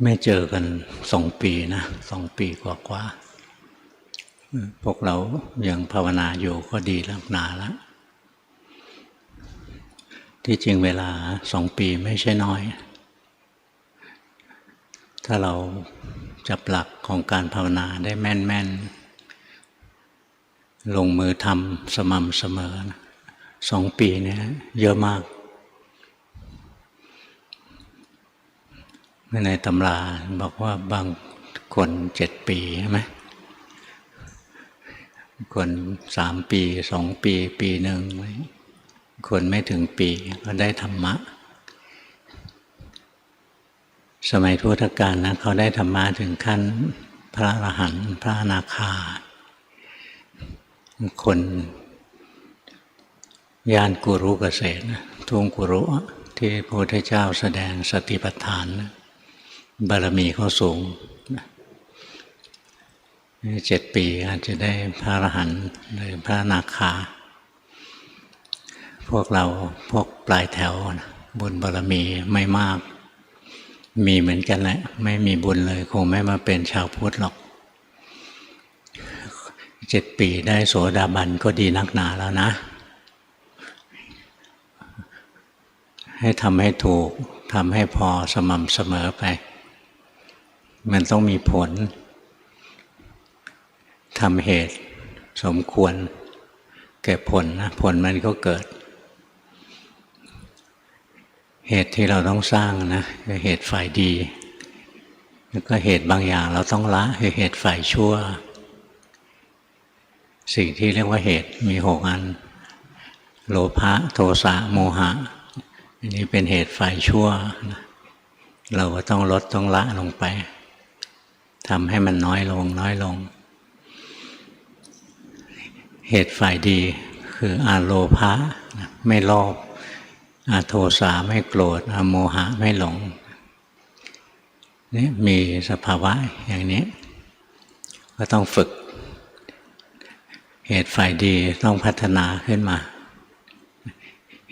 ไม่เจอกัน2 ปีนะ2 ปีกว่าพวกเรายังภาวนาอยู่ก็ดีแล้วนานแล้วที่จริงเวลา2 ปีไม่ใช่น้อยถ้าเราจับหลักของการภาวนาได้แม่นลงมือทำสม่ำเสมอ2 ปีเนี่ยเยอะมากในตำราบอกว่าบางคน7 ปีใช่ไหมคน3 ปี2 ปีปีหนึ่งคนไม่ถึงปีก็ได้ธรรมะสมัยพุทธกาลนะเขาได้ธรรมะถึงขั้นพระอรหันต์พระอนาคาคนญาณกุรุเกษตรทวงกุรุที่พระพุทธเจ้าแสดงสติปัฏฐานบารมีเขาสูง7 ปีอาจจะได้พระอรหันต์หรือพระอนาคาพวกเราพวกปลายแถวบุญบารมีไม่มากมีเหมือนกันแหละไม่มีบุญเลยคงไม่มาเป็นชาวพุทธหรอก7 ปีได้โสดาบันก็ดีนักหนาแล้วนะให้ทำให้ถูกทำให้พอสม่ำเสมอไปมันต้องมีผลทำเหตุสมควรแก่ผลนะผลมันก็เกิดเหตุที่เราต้องสร้างนะคือเหตุฝ่ายดีแล้วก็เหตุบางอย่างเราต้องละคือเหตุฝ่ายชั่วสิ่งที่เรียกว่าเหตุมี6 อันโลภะโทสะโมหะอันนี้เป็นเหตุฝ่ายชั่วเราก็ต้องลดต้องละลงไปทำให้มันน้อยลงน้อยลงเหตุฝ่ายดีคืออโลภะไม่โลภอโทสะไม่โกรธอโมหะไม่หลงนี่มีสภาวะอย่างนี้ก็ต้องฝึกเหตุฝ่ายดีต้องพัฒนาขึ้นมา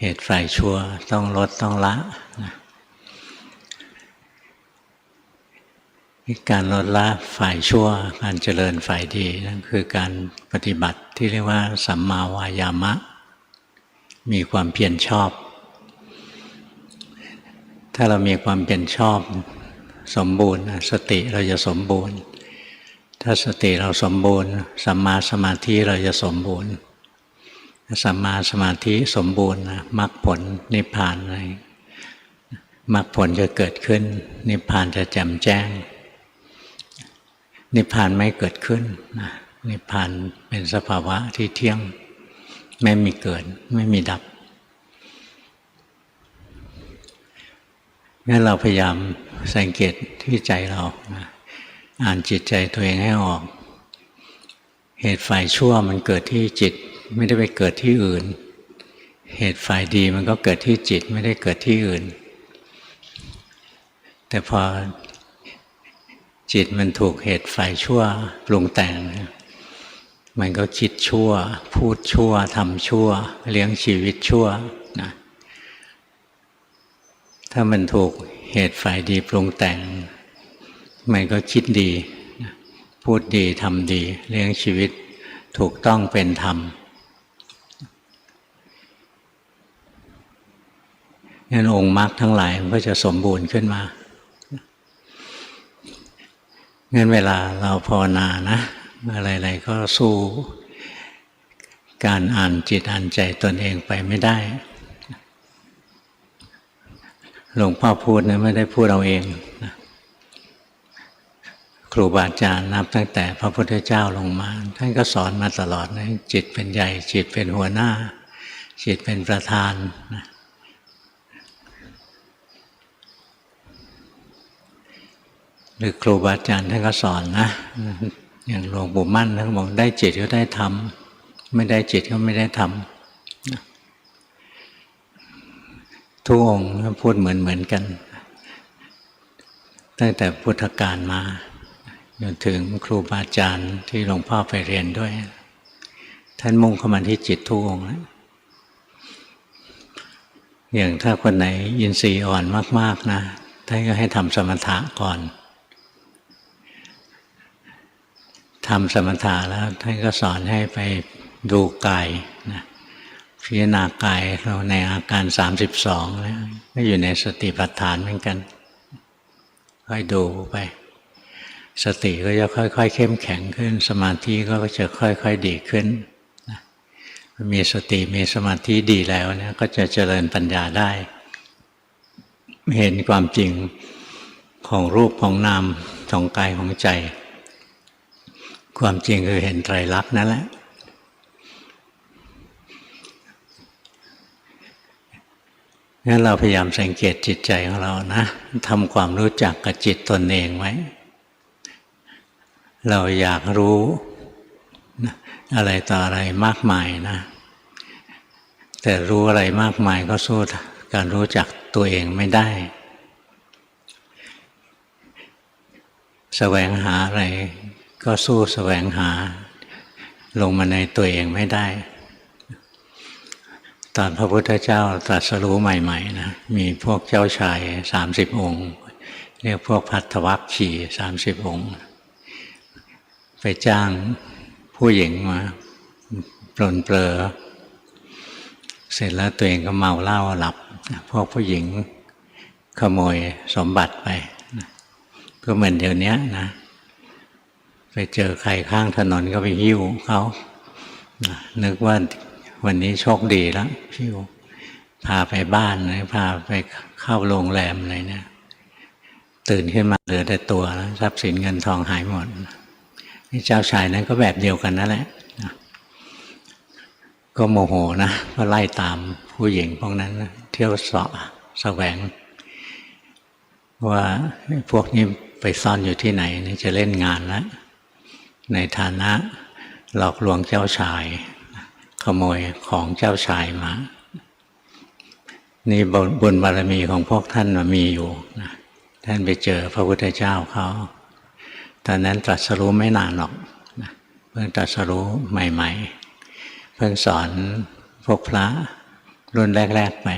เหตุฝ่ายชั่วต้องลดต้องละการลดละฝ่ายชั่วการเจริญฝ่ายดีนั่นคือการปฏิบัติที่เรียกว่าสัมมาวายามะมีความเพียรชอบถ้าเรามีความเพียรชอบสมบูรณ์สติเราจะสมบูรณ์ถ้าสติเราสมบูรณ์สัมมาสมาธิเราจะสมบูรณ์สัมมาสมาธิสมบูรณ์มรรคผลนิพพานอะไรมรรคผลจะเกิดขึ้นนิพพานจะแจ่มแจ้งนิพพานไม่เกิดขึ้นนิพพานเป็นสภาวะที่เที่ยงไม่มีเกิดไม่มีดับงั้นเราพยายามสังเกตที่ใจเราอ่านจิตใจตัวเองให้ออกเหตุฝ่ายชั่วมันเกิดที่จิตไม่ได้ไปเกิดที่อื่นเหตุฝ่ายดีมันก็เกิดที่จิตไม่ได้เกิดที่อื่นแต่พอจิตมันถูกเหตุฝ่ายชั่วปรุงแต่งมันก็คิดชั่วพูดชั่วทำชั่วเลี้ยงชีวิตชั่วนะถ้ามันถูกเหตุฝ่ายดีปรุงแต่งมันก็คิดดีพูดดีทำดีเลี้ยงชีวิตถูกต้องเป็นธรรมงั้นองค์มรรคทั้งหลายมันก็จะสมบูรณ์ขึ้นมางั้นเวลาเราภาวนานะอะไรๆก็สู้การอ่านจิตอ่านใจตนเองไปไม่ได้หลวงพ่อพูดนะไม่ได้พูดเอาเองนะครูบาอาจารย์นับตั้งแต่พระพุทธเจ้าลงมาท่านก็สอนมาตลอดนะจิตเป็นใหญ่จิตเป็นหัวหน้าจิตเป็นประธานนะหรือครูบาอาจารย์ท่านก็สอนนะอย่างหลวงปู่มั่นท่านบอกได้จิตก็ได้ธรรมไม่ได้จิตก็ไม่ได้ธรรมทุกองค์พูดเหมือนกันตั้งแต่พุทธกาลมาจนถึงครูบาอาจารย์ที่หลวงพ่อไปเรียนด้วยท่านมุ่งเข้ามาที่จิตทุกองค์แล้วอย่างถ้าคนไหนอินทรีย์อ่อนมากๆนะ ท่านก็ให้ทำสมถะก่อนทำสมถะแล้วท่านก็สอนให้ไปดูกายนะพิจารณากายเราในอาการ32แล้วก็อยู่ในสติปัฏฐานเหมือนกันค่อยดูไปสติก็จะค่อยๆเข้มแข็งขึ้นสมาธิก็จะค่อยๆดีขึ้นนะมีสติมีสมาธิดีแล้วเนี่ยก็จะเจริญปัญญาได้เห็นความจริงของรูปของนามของกายของใจความจริงคือเห็นไตรลักษณ์นั่นแหละงั้นเราพยายามสังเกตจิตใจของเรานะทำความรู้จักกับจิตตนเองไว้เราอยากรู้อะไรต่ออะไรมากมายนะแต่รู้อะไรมากมายก็สู้การรู้จักตัวเองไม่ได้แสวงหาอะไรก็สู้แสวงหาลงมาในตัวเองไม่ได้ตอนพระพุทธเจ้าตรัสรู้ใหม่ๆนะมีพวกเจ้าชาย30องค์เรียกพวกภัททวัคคีย์30องค์ไปจ้างผู้หญิงมาปลนเปลือเสร็จแล้วตัวเองก็เมาเหล้าหลับพวกผู้หญิงขโมยสมบัติไปก็เหมือนเดี๋ยวนี้นะไปเจอใครข้างถนนก็ไปหิ้วเขานึกว่าวันนี้โชคดีแล้วหิ้วพาไปบ้านหรือพาไปเข้าโรงแรมอะไรเนี่ยตื่นขึ้นมาเหลือแต่ตัวแล้วทรัพย์สินเงินทองหายหมดนี่เจ้าชายนั้นก็แบบเดียวกันนั่นแหละก็โมโหนะก็ไล่ตามผู้หญิงพวกนั้นเที่ยวเสาะแสวงว่าพวกนี้ไปซ่อนอยู่ที่ไหนนี่จะเล่นงานแล้วในฐานะหลอกลวงเจ้าชายขโมยของเจ้าชายมานี่บุญบารมีของพวกท่านมีอยู่นะท่านไปเจอพระพุทธเจ้าเขาตอนนั้นตรัสรู้ไม่นานหรอกนะเพิ่งตรัสรู้ใหม่ๆเพิ่งสอนพวกพระรุ่นแรกๆไป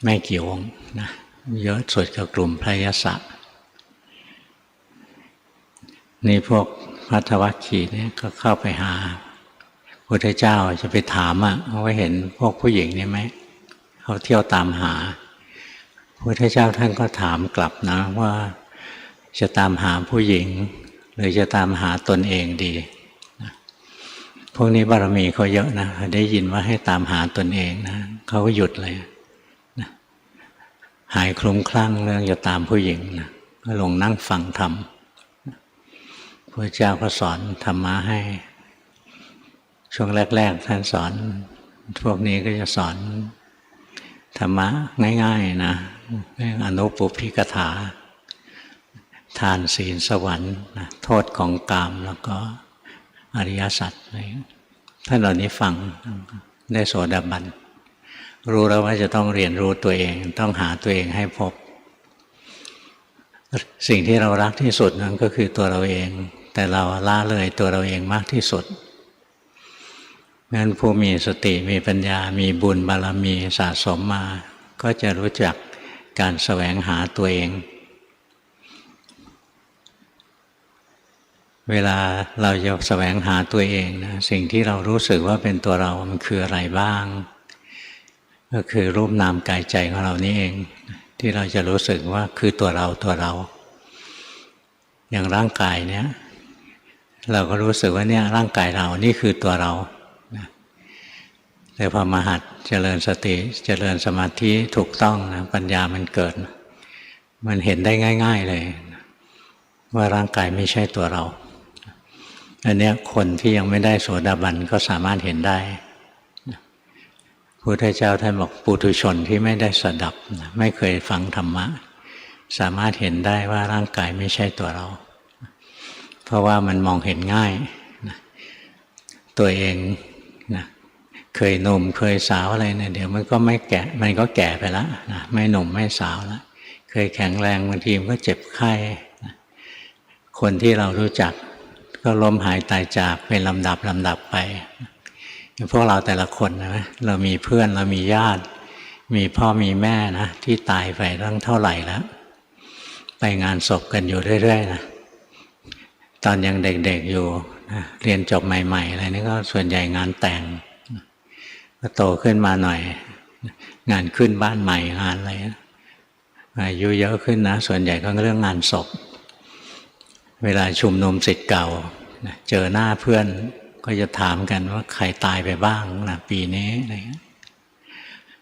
ไม่กี่องค์นะเยอะสุดกับกลุ่มพระยศนี่พวกภัททวัคคีย์เนี่ยก็เข้าไปหาพระพุทธเจ้าจะไปถามว่าเห็นพวกผู้หญิงนี่ไหมเขาเที่ยวตามหาพระพุทธเจ้าท่านก็ถามกลับนะว่าจะตามหาผู้หญิงหรือจะตามหาตนเองดีพวกนี้บารมีเขาเยอะนะได้ยินว่าให้ตามหาตนเองนะเขาก็หยุดเลยนะหายคลุ้มคลั่งเรื่องจะตามผู้หญิงนะก็ลงนั่งฟังธรรมพระเจ้าก็สอนธรรมะให้ช่วงแรกๆท่านสอนพวกนี้ก็จะสอนธรรมะง่ายๆนะเรื่องอนุปุพพิกถาทานศีลสวรรค์โทษของกามแล้วก็อริยสัจอะไรท่านเหล่านี้ฟังได้โสดาบันรู้แล้วว่าจะต้องเรียนรู้ตัวเองต้องหาตัวเองให้พบสิ่งที่เรารักที่สุดนั้นก็คือตัวเราเองแต่เราละเลยตัวเราเองมากที่สุดงั้นผู้มีสติมีปัญญามีบุญบารมีสะสมมาก็จะรู้จักการแสวงหาตัวเองเวลาเราจะแสวงหาตัวเองนะสิ่งที่เรารู้สึกว่าเป็นตัวเรามันคืออะไรบ้างก็คือรูปนามกายใจของเรานี่เองที่เราจะรู้สึกว่าคือตัวเราอย่างร่างกายเนี้ยเราก็รู้สึกว่าเนี่ยร่างกายเรานี่คือตัวเราแต่พอมาหัดเจริญสติเจริญสมาธิถูกต้องนะปัญญามันเกิดมันเห็นได้ง่ายๆเลยว่าร่างกายไม่ใช่ตัวเราอันนี้คนที่ยังไม่ได้โสดาบันก็สามารถเห็นได้พระพุทธเจ้าท่านบอกปุถุชนที่ไม่ได้สดับไม่เคยฟังธรรมะสามารถเห็นได้ว่าร่างกายไม่ใช่ตัวเราเพราะว่ามันมองเห็นง่ายตัวเองนะเคยหนุ่มเคยสาวอะไรเนี่ยเดี๋ยวมันก็ไม่แก่มันก็แก่ไปแล้วนะไม่หนุ่มไม่สาวแล้วเคยแข็งแรงบางทีมันก็เจ็บไข้คนที่เรารู้จักก็ล้มหายตายจากเป็นลำดับไปพวกเราแต่ละคนนะเรามีเพื่อนเรามีญาติ มีพ่อมีแม่นะที่ตายไปตั้งเท่าไหร่แล้วไปงานศพกันอยู่เรื่อยๆนะตอนยังเด็กๆอยู่นะเรียนจบใหม่ๆอะไรนี่ก็ส่วนใหญ่งานแต่งก็โตขึ้นมาหน่อยงานขึ้นบ้านใหม่งานอะไรอายุเยอะขึ้นนะส่วนใหญ่ก็เรื่องงานศพเวลาชุมนุมศิษย์เก่าเจอหน้าเพื่อนก็จะถามกันว่าใครตายไปบ้างนะปีนี้อะไร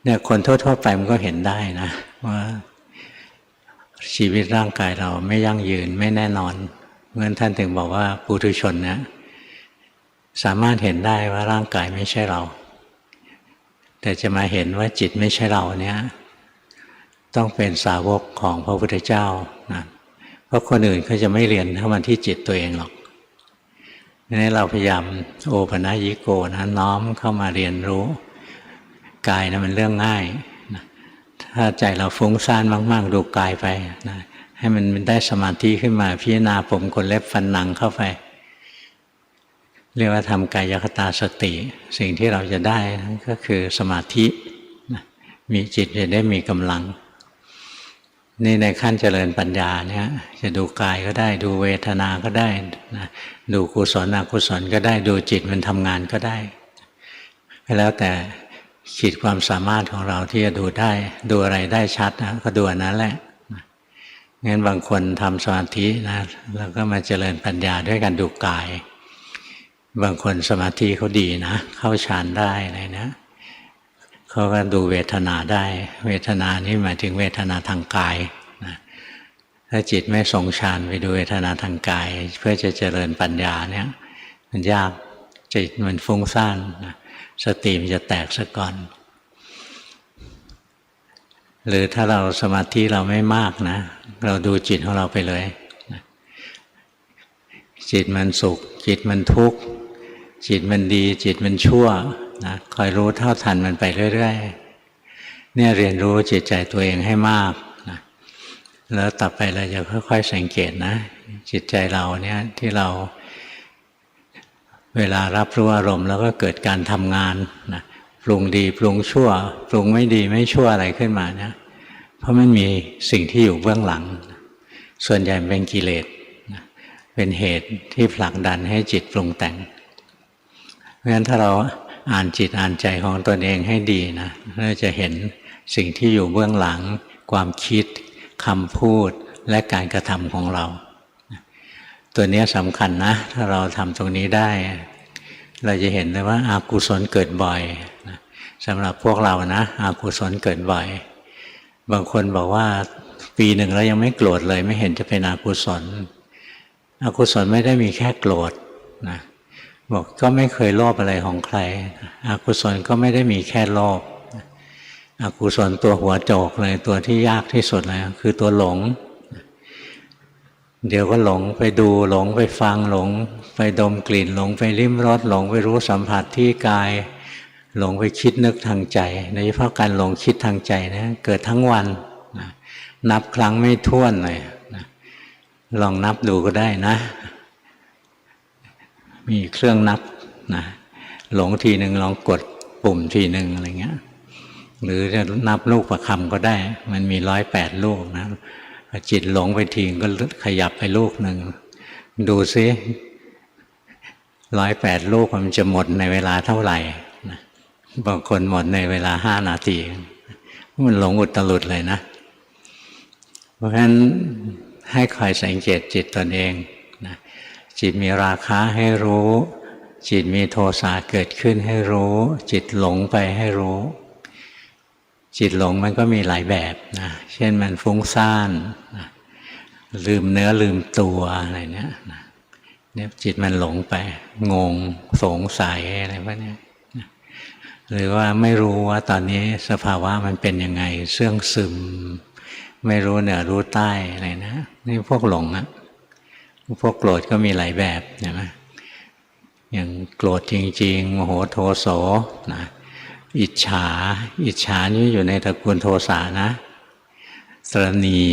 เนี่ยคนทั่วๆไปมันก็เห็นได้นะว่าชีวิตร่างกายเราไม่ยั่งยืนไม่แน่นอนเพราะฉะนั้นท่านถึงบอกว่าปุถุชนนะสามารถเห็นได้ว่าร่างกายไม่ใช่เราแต่จะมาเห็นว่าจิตไม่ใช่เราเนี่ยต้องเป็นสาวกของพระพุทธเจ้านะเพราะคนอื่นเขาจะไม่เรียนเข้ามาที่จิตตัวเองหรอกนี่เราพยายามโอปัญญิโกนะน้อมเข้ามาเรียนรู้กายนะมันเรื่องง่ายนะถ้าใจเราฟุ้งซ่านมากๆดูกายไปนะให้มันได้สมาธิขึ้นมาพิจารณาผมขนเล็บฟันหนังเข้าไปเรียกว่าทำกายคตาสติสิ่งที่เราจะได้ก็คือสมาธินะมีจิตจะได้มีกำลังนี่ในขั้นเจริญปัญญาเนี่ยจะดูกายก็ได้ดูเวทนาก็ได้นะดูกุศลอกุศลก็ได้ดูจิตมันทำงานก็ได้แล้วแต่ขีดความสามารถของเราที่จะดูได้ดูอะไรได้ชัดนะก็ดูอันนั้นแหละงั้นบางคนทำสมาธินะแล้วก็มาเจริญปัญญาด้วยการดูกายบางคนสมาธิเขาดีนะเข้าฌานได้อะไรนะเขาก็ดูเวทนาได้เวทนานี่หมายถึงเวทนาทางกายนะถ้าจิตไม่ทรงฌานไปดูเวทนาทางกายเพื่อจะเจริญปัญญาเนี่ยมันยากจิตมันฟุ้งซ่านนะสติมันจะแตกซะก่อนหรือถ้าเราสมาธิเราไม่มากนะเราดูจิตของเราไปเลยนะจิตมันสุขจิตมันทุกข์จิตมันดีจิตมันชั่วนะคอยรู้เท่าทันมันไปเรื่อยๆเนี่ยเรียนรู้จิตใจตัวเองให้มากนะแล้วต่อไปเราจะค่อยๆสังเกตนะจิตใจเราเนี่ยที่เราเวลารับรู้อารมณ์แล้วก็เกิดการทำงานนะปรุงดีปรุงชั่วปรุงไม่ดีไม่ชั่วอะไรขึ้นมาเนี่ยเพราะมันมีสิ่งที่อยู่เบื้องหลังส่วนใหญ่เป็นกิเลสนะเป็นเหตุที่ผลักดันให้จิตปรุงแต่งเพราะฉะนั้นถ้าเราอ่านจิตอ่านใจของตนเองให้ดีนะเราจะเห็นสิ่งที่อยู่เบื้องหลังความคิดคำพูดและการกระทำของเราตัวนี้สำคัญนะถ้าเราทำตรงนี้ได้เราจะเห็นเลยว่าอากุศลเกิดบ่อยสำหรับพวกเรานะอากุศลเกิดบ่อยบางคนบอกว่าปีหนึ่งแล้วยังไม่โกรธเลยไม่เห็นจะเป็นอกุศลอกุศลไม่ได้มีแค่โกรธนะบอกก็ไม่เคยโลภอะไรของใครอกุศลก็ไม่ได้มีแค่โลภอกุศลตัวหัวโจกเลยตัวที่ยากที่สุดเลยคือตัวหลงเดี๋ยวก็หลงไปดูหลงไปฟังหลงไปดมกลิ่นหลงไปลิ้มรสหลงไปรู้สัมผัสที่กายหลงไปคิดนึกทางใจโดยเฉพาะการหลงคิดทางใจนะเกิดทั้งวันนะนับครั้งไม่ถ้วนเลยนะลองนับดูก็ได้นะมีเครื่องนับนะหลงทีหนึ่งลองกดปุ่มทีหนึ่งอะไรเงี้ยหรือจะนับลูกประคำก็ได้มันมี108 ลูกนะจิตหลงไปทีก็ขยับไปลูกหนึ่งดูซิ108 ลูกมันจะหมดในเวลาเท่าไหร่นะบางคนหมดในเวลา5 นาทีมันหลงอุตลุดเลยนะเพราะฉะนั้นให้คอยสังเกตจิตตนเองนะจิตมีราคะให้รู้จิตมีโทสะเกิดขึ้นให้รู้จิตหลงไปให้รู้จิตหลงมันก็มีหลายแบบนะเช่นมันฟุ้งซ่านนะลืมเนื้อลืมตัวอะไรเนี่ยนะเนี่ยจิตมันหลงไปงงสงสัยอะไรพวกนี้นะหรือว่าไม่รู้ว่าตอนนี้สภาวะมันเป็นยังไงเสื่องซึมไม่รู้เหนือรู้ใต้อะไรนะนี่พวกหลงอะพวกโกรธก็มีหลายแบบใช่ไหมอย่างโกรธจริงๆโมโหโทโสนะอิจฉานี่อยู่ในตระกูลโทสะนะตระหนี่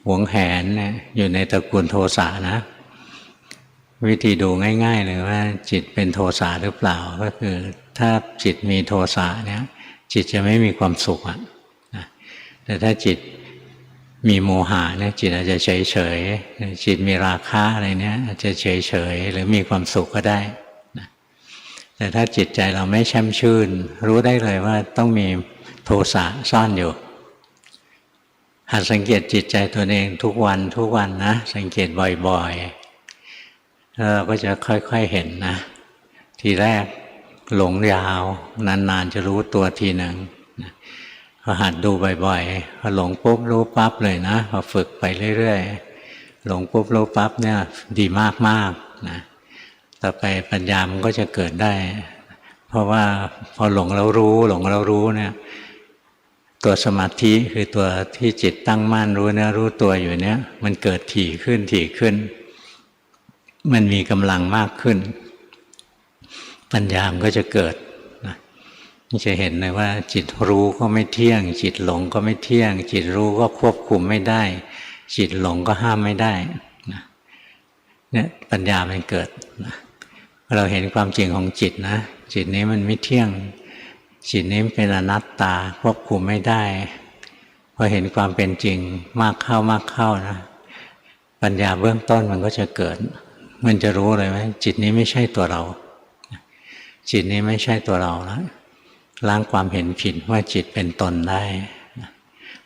หวงแหนเนี่ยอยู่ในตระกูลโทสะนะวิธีดูง่ายๆเลยว่าจิตเป็นโทสะหรือเปล่าก็คือถ้าจิตมีโทสะเนี่ย จิตจะไม่มีความสุขอ่ะนะแต่ถ้าจิตมีโมหะเนี่ยจิตอาจจะเฉยเฉยจิตมีราคะอะไรเนี้ยอาจจะเฉยเฉยหรือมีความสุขก็ได้นะแต่ถ้าจิตใจเราไม่แช่มชื่นรู้ได้เลยว่าต้องมีโทสะซ่อนอยู่หัดสังเกตจิตใจตัวเองทุกวันทุกวันนะสังเกตบ่อยๆแล้วเราก็จะค่อยๆเห็นนะทีแรกหลงยาวนานๆจะรู้ตัวทีหนึ่งพอหัดดูบ่อยๆพอหลงปุ๊บรู้ปั๊บเลยนะพอฝึกไปเรื่อยๆหลงปุ๊บรู้ปั๊บเนี่ยดีมากๆนะต่อไปปัญญามันก็จะเกิดได้เพราะว่าพอหลงแล้วรู้หลงแล้วรู้เนี่ยตัวสมาธิคือตัวที่จิตตั้งมั่นรู้เนื้อรู้ตัวอยู่เนี้ยมันเกิดถี่ขึ้นมันมีกำลังมากขึ้นปัญญามันก็จะเกิดนะจะเห็นเลยว่าจิตรู้ก็ไม่เที่ยงจิตหลงก็ไม่เที่ยงจิตรู้ก็ควบคุมไม่ได้จิตหลงก็ห้ามไม่ได้นะเนี่ยปัญญามันเกิดนะเราเห็นความจริงของจิตนะจิตนี้มันไม่เที่ยงจิตนี้เป็นอนัตตาควบคุมไม่ได้พอเห็นความเป็นจริงมากเข้านะปัญญาเบื้องต้นมันก็จะเกิดมันจะรู้เลยว่าจิตนี้ไม่ใช่ตัวเราจิตนี้ไม่ใช่ตัวเราแล้วล้างความเห็นผิดว่าจิตเป็นตนได้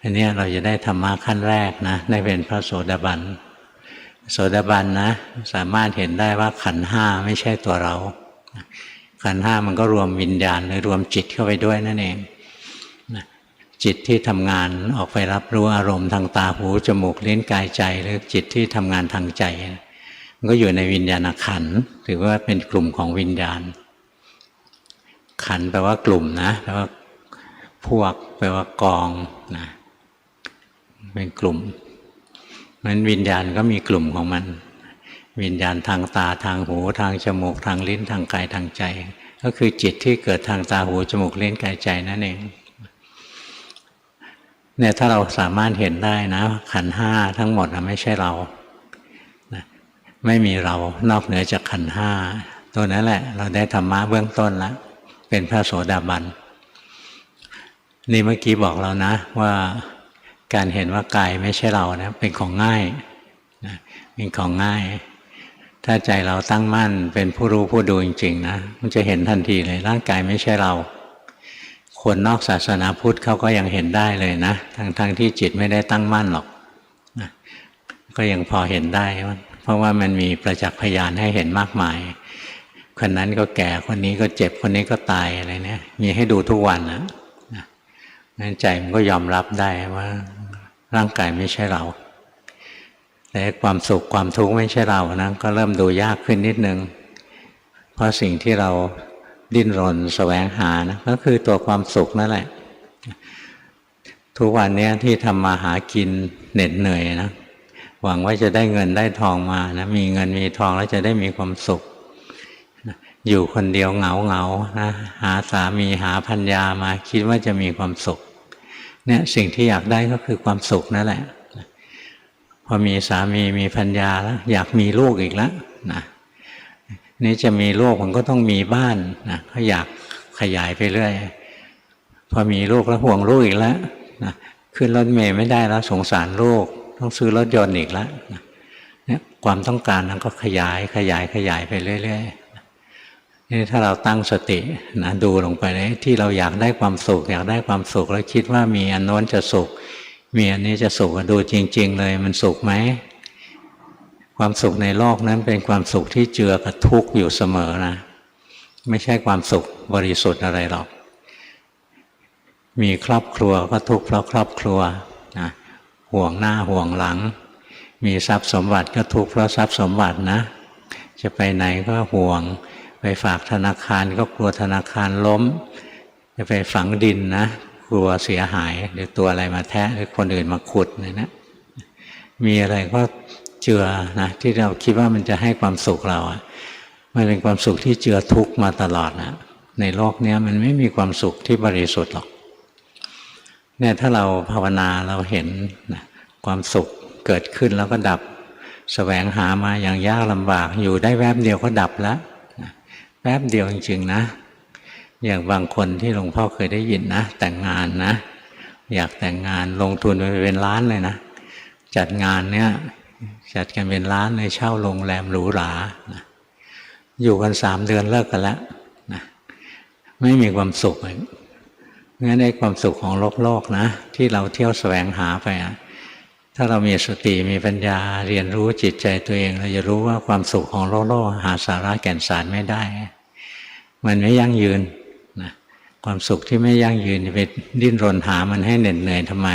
อันนี้เราจะได้ธรรมะขั้นแรกนะได้เป็นพระโสดาบันโสดาบันนะสามารถเห็นได้ว่าขันธ์ห้าไม่ใช่ตัวเราขันธ์ห้ามันก็รวมวิญญาณหรือรวมจิตเข้าไปด้วยนั่นเองจิตที่ทำงานออกไปรับรู้อารมณ์ทางตาหูจมูกลิ้นกายใจหรือจิตที่ทำงานทางใจมันก็อยู่ในวิญญาณขันธ์ถือว่าเป็นกลุ่มของวิญญาณขันธ์แปลว่ากลุ่มนะแปลว่าพวกแปลว่ากองนะเป็นกลุ่มนั้นวิญญาณก็มีกลุ่มของมันวิญญาณทางตาทางหูทางจมูกทางลิ้นทางกายทางใจก็คือจิตที่เกิดทางตาหูจมูกลิ้นกายใจนั่นเองเนี่ยถ้าเราสามารถเห็นได้นะขันธ์ห้าทั้งหมดไม่ใช่เราไม่มีเรานอกเหนือจากขันธ์ห้าตัวนั้นแหละเราได้ธรรมะเบื้องต้นแล้วเป็นพระโสดาบันนี่เมื่อกี้บอกเรานะว่าการเห็นว่ากายไม่ใช่เรานะเป็นของง่ายนะเป็นของง่ายถ้าใจเราตั้งมั่นเป็นผู้รู้ผู้ดูจริงๆนะมันจะเห็นทันทีเลยร่างกายไม่ใช่เราคนนอกศาสนาพุทธเขาก็ยังเห็นได้เลยนะทั้งที่จิตไม่ได้ตั้งมั่นหรอกนะก็ยังพอเห็นได้เพราะว่ามันมีประจักษ์พยานให้เห็นมากมายคนนั้นก็แก่คนนี้ก็เจ็บคนนี้ก็ตายอะไรเนี่ยมีให้ดูทุกวันนะนั้นใจมันก็ยอมรับได้ว่าร่างกายไม่ใช่เราแต่ความสุขความทุกข์ไม่ใช่เรานะก็เริ่มดูยากขึ้นนิดนึงเพราะสิ่งที่เราดิ้นรนแสวงหานะก็คือตัวความสุขนั่นแหละทุกวันนี้ที่ทำมาหากินเหน็ดเหนื่อยนะหวังว่าจะได้เงินได้ทองมานะมีเงินมีทองแล้วจะได้มีความสุขอยู่คนเดียวเหงานะหาสามีหาภรรยามาคิดว่าจะมีความสุขเนี่ยสิ่งที่อยากได้ก็คือความสุขนั่นแหละพอมีสามีมีภรรยาแล้วอยากมีลูกอีกแล้วนะนี่จะมีลูกมันก็ต้องมีบ้านนะก็อยากขยายไปเรื่อยพอมีลูกแล้วห่วงลูกอีกแล้วนะขึ้นรถเมล์ไม่ได้แล้วสงสารลูกต้องซื้อรถยนต์อีกแล้วนะเนี่ยความต้องการนั้นก็ขยายไปเรื่อยๆนี่ถ้าเราตั้งสตินะดูลงไปเลยที่เราอยากได้ความสุขอยากได้ความสุขแล้วคิดว่ามีอันโน้นจะสุขมีอันนี้จะสุขดูจริงๆเลยมันสุขไหมความสุขในโลกนั้นเป็นความสุขที่เจือกับทุกข์อยู่เสมอนะไม่ใช่ความสุขบริสุทธิ์อะไรหรอกมีครอบครัวก็ทุกข์เพราะครอบครัวนะห่วงหน้าห่วงหลังมีทรัพย์สมบัติก็ทุกข์เพราะทรัพย์สมบัตินะจะไปไหนก็ห่วงไปฝากธนาคารก็กลัวธนาคารล้มจะไปฝังดินนะกลัวเสียหายหรือตัวอะไรมาแทะหรือคนอื่นมาขุดนะมีอะไรก็เจือนะที่เราคิดว่ามันจะให้ความสุขเรามันเป็นความสุขที่เจือทุกข์มาตลอดนะในโลกนี้มันไม่มีความสุขที่บริสุทธิ์หรอกเนี่ยถ้าเราภาวนาเราเห็นนะความสุขเกิดขึ้นแล้วก็ดับแสวงหามาอย่างยากลำบากอยู่ได้แวบเดียวก็ดับแล้วนะแวบเดียวจริงๆนะ อย่างบางคนที่หลวงพ่อเคยได้ยินนะแต่งงานนะอยากแต่งงานลงทุนไปเป็นล้านเลยนะจัดงานเนี้ยจัดกันเป็นล้านเลยเช่าโรงแรมหรูหรานะอยู่กัน3 เดือนเลิกกันแล้วนะไม่มีความสุขเลยงั้นในความสุขของโลกนะที่เราเที่ยวแสวงหาไปนะถ้าเรามีสติมีปัญญาเรียนรู้จิตใจตัวเองเราจะรู้ว่าความสุขของโลกหาสาระแก่นสารไม่ได้มันไม่ยั่งยืนนะความสุขที่ไม่ยั่งยืนไปดิ้นรนหามันให้เหน็ดเหนื่อยทำไม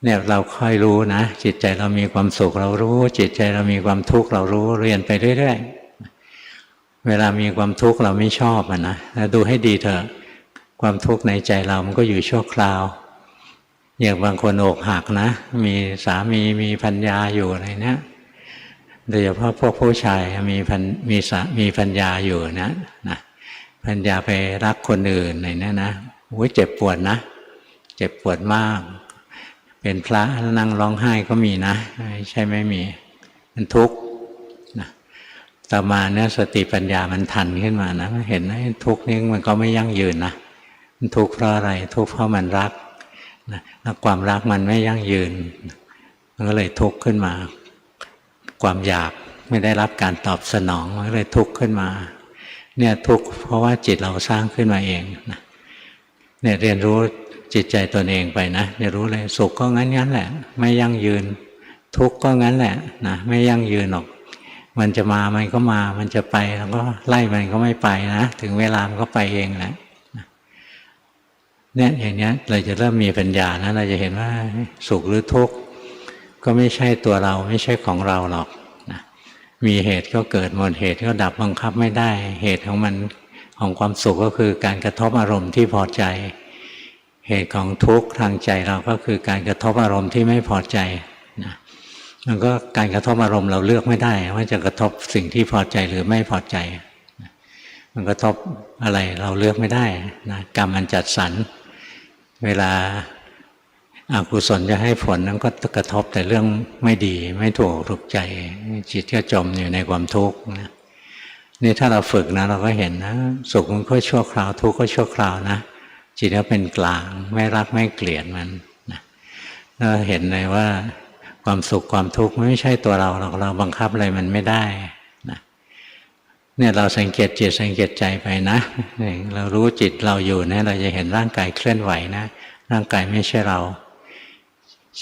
เนี่ยเราค่อยรู้นะจิตใจเรามีความสุขเรารู้จิตใจเรามีความทุกข์เรารู้เรียนไปเรื่อยๆเวลามีความทุกข์เราไม่ชอบนะแล้วดูให้ดีเถอะความทุกข์ในใจเรามันก็อยู่ชั่วคราวอย่างบางคนอกหักนะมีสามีมีภรรยาอยู่อะไรเนี่ยโดยเฉพาะพวกผู้ชายมีภรรยาอยู่นะภรรยาไปรักคนอื่นอะไรเนี่ยนะโอ้ยเจ็บปวดนะเจ็บปวดมากเป็นพระนั่งร้องไห้ก็มีนะใช่ไม่มีมันทุกข์นะต่อมาเนี่ยสติปัญญามันทันขึ้นมานะเห็นไอ้ทุกข์นี้มันก็ไม่ยั่งยืนนะมันทุกข์เพราะอะไรทุกข์เพราะมันรักนะแล้วความรักมันไม่ยั่งยืนมันก็เลยทุกข์ขึ้นมาความอยากไม่ได้รับการตอบสนองมันก็เลยทุกข์ขึ้นมาเนี่ยทุกข์เพราะว่าจิตเราสร้างขึ้นมาเองนะเนี่ยเรียนรู้จิตใจตนเองไปนะจะรู้เลยสุขก็งั้นแหละไม่ยั่งยืนทุกข์ก็งั้นแหละนะไม่ยั่งยืนหรอกมันจะมามันก็มามันจะไปแล้วก็ไล่มันก็ไม่ไปนะถึงเวลามันก็ไปเองแหละเนี่ยอย่างนี้เราจะเริ่มมีปัญญานะเราจะเห็นว่าสุขหรือทุกข์ก็ไม่ใช่ตัวเราไม่ใช่ของเราหรอกนะมีเหตุก็เกิดหมดเหตุก็ดับบังคับไม่ได้เหตุของมันของความสุขก็คือการกระทบอารมณ์ที่พอใจเหตุของทุกข์ทางใจเราก็คือการกระทบอารมณ์ที่ไม่พอใจนะมันก็การกระทบอารมณ์เราเลือกไม่ได้ว่าจะกระทบสิ่งที่พอใจหรือไม่พอใจมันกระทบอะไรเราเลือกไม่ได้นะกรรมมันจัดสรรเวลาอกุศลจะให้ผลนั้นก็กระทบแต่เรื่องไม่ดีไม่ถูกใจจิตก็จมอยู่ในความทุกข์นะนี่ถ้าเราฝึกนะเราก็เห็นนะสุขมันก็ชั่วคราวทุกข์ก็ชั่วคราวนะจิตก็เป็นกลางไม่รักไม่เกลียดมันนะเราเห็นเลยว่าความสุขความทุกข์ไม่ใช่ตัวเราเราบังคับอะไรมันไม่ได้นะเนี่ยเราสังเกตจิตสังเกตใจไปนะเรารู้จิตเราอยู่นะเราจะเห็นร่างกายเคลื่อนไหวนะร่างกายไม่ใช่เรา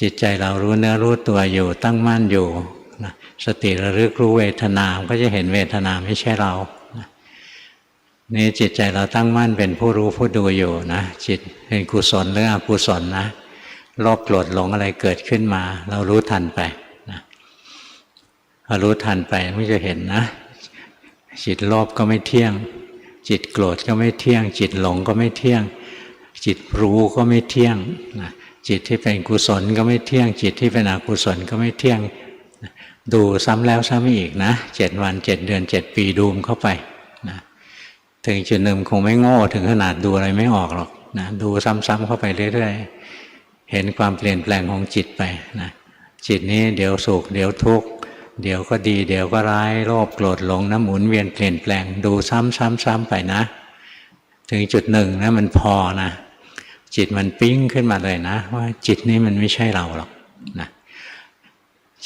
จิตใจเรารู้เนื้อรู้ตัวอยู่ตั้งมั่นอยู่นะสติระลึกรู้เวทนาก็จะเห็นเวทนาไม่ใช่เรานะนี่จิตใจเราตั้งมั่นเป็นผู้รู้ผู้ดูอยู่นะจิตเป็นกุศลหรืออกุศลนะโลภโกรธหลงอะไรเกิดขึ้นมาเรารู้ทันไปนะพอรู้ทันไปมันจะเห็นนะจิตโลภก็ไม่เที่ยงจิตโกรธก็ไม่เที่ยงจิตหลงก็ไม่เที่ยงจิตรู้ก็ไม่เที่ยงนะจิตที่เป็นกุศลก็ไม่เที่ยงจิตที่เป็นอกุศลก็ไม่เที่ยงดูซ้ำแล้วซ้ำอีกนะ7 วัน7 เดือน7 ปีดูมเข้าไปนะถึงจุดหนึ่งคงไม่โง่ถึงขนาดดูอะไรไม่ออกหรอกนะดูซ้ำๆเข้าไปเรื่อยๆเห็นความเปลี่ยนแปลงของจิตไปนะจิตนี้เดี๋ยวสุขเดี๋ยวทุกข์เดี๋ยวก็ดีเดี๋ยวก็ร้ายโลภโกรธหลงหมุนเวียนเปลี่ยนแปลงดูซ้ำๆไปนะถึงจุดหนึ่งนะมันพอนะจิตมันปิ้งขึ้นมาเลยนะว่าจิตนี้มันไม่ใช่เราหรอกนะ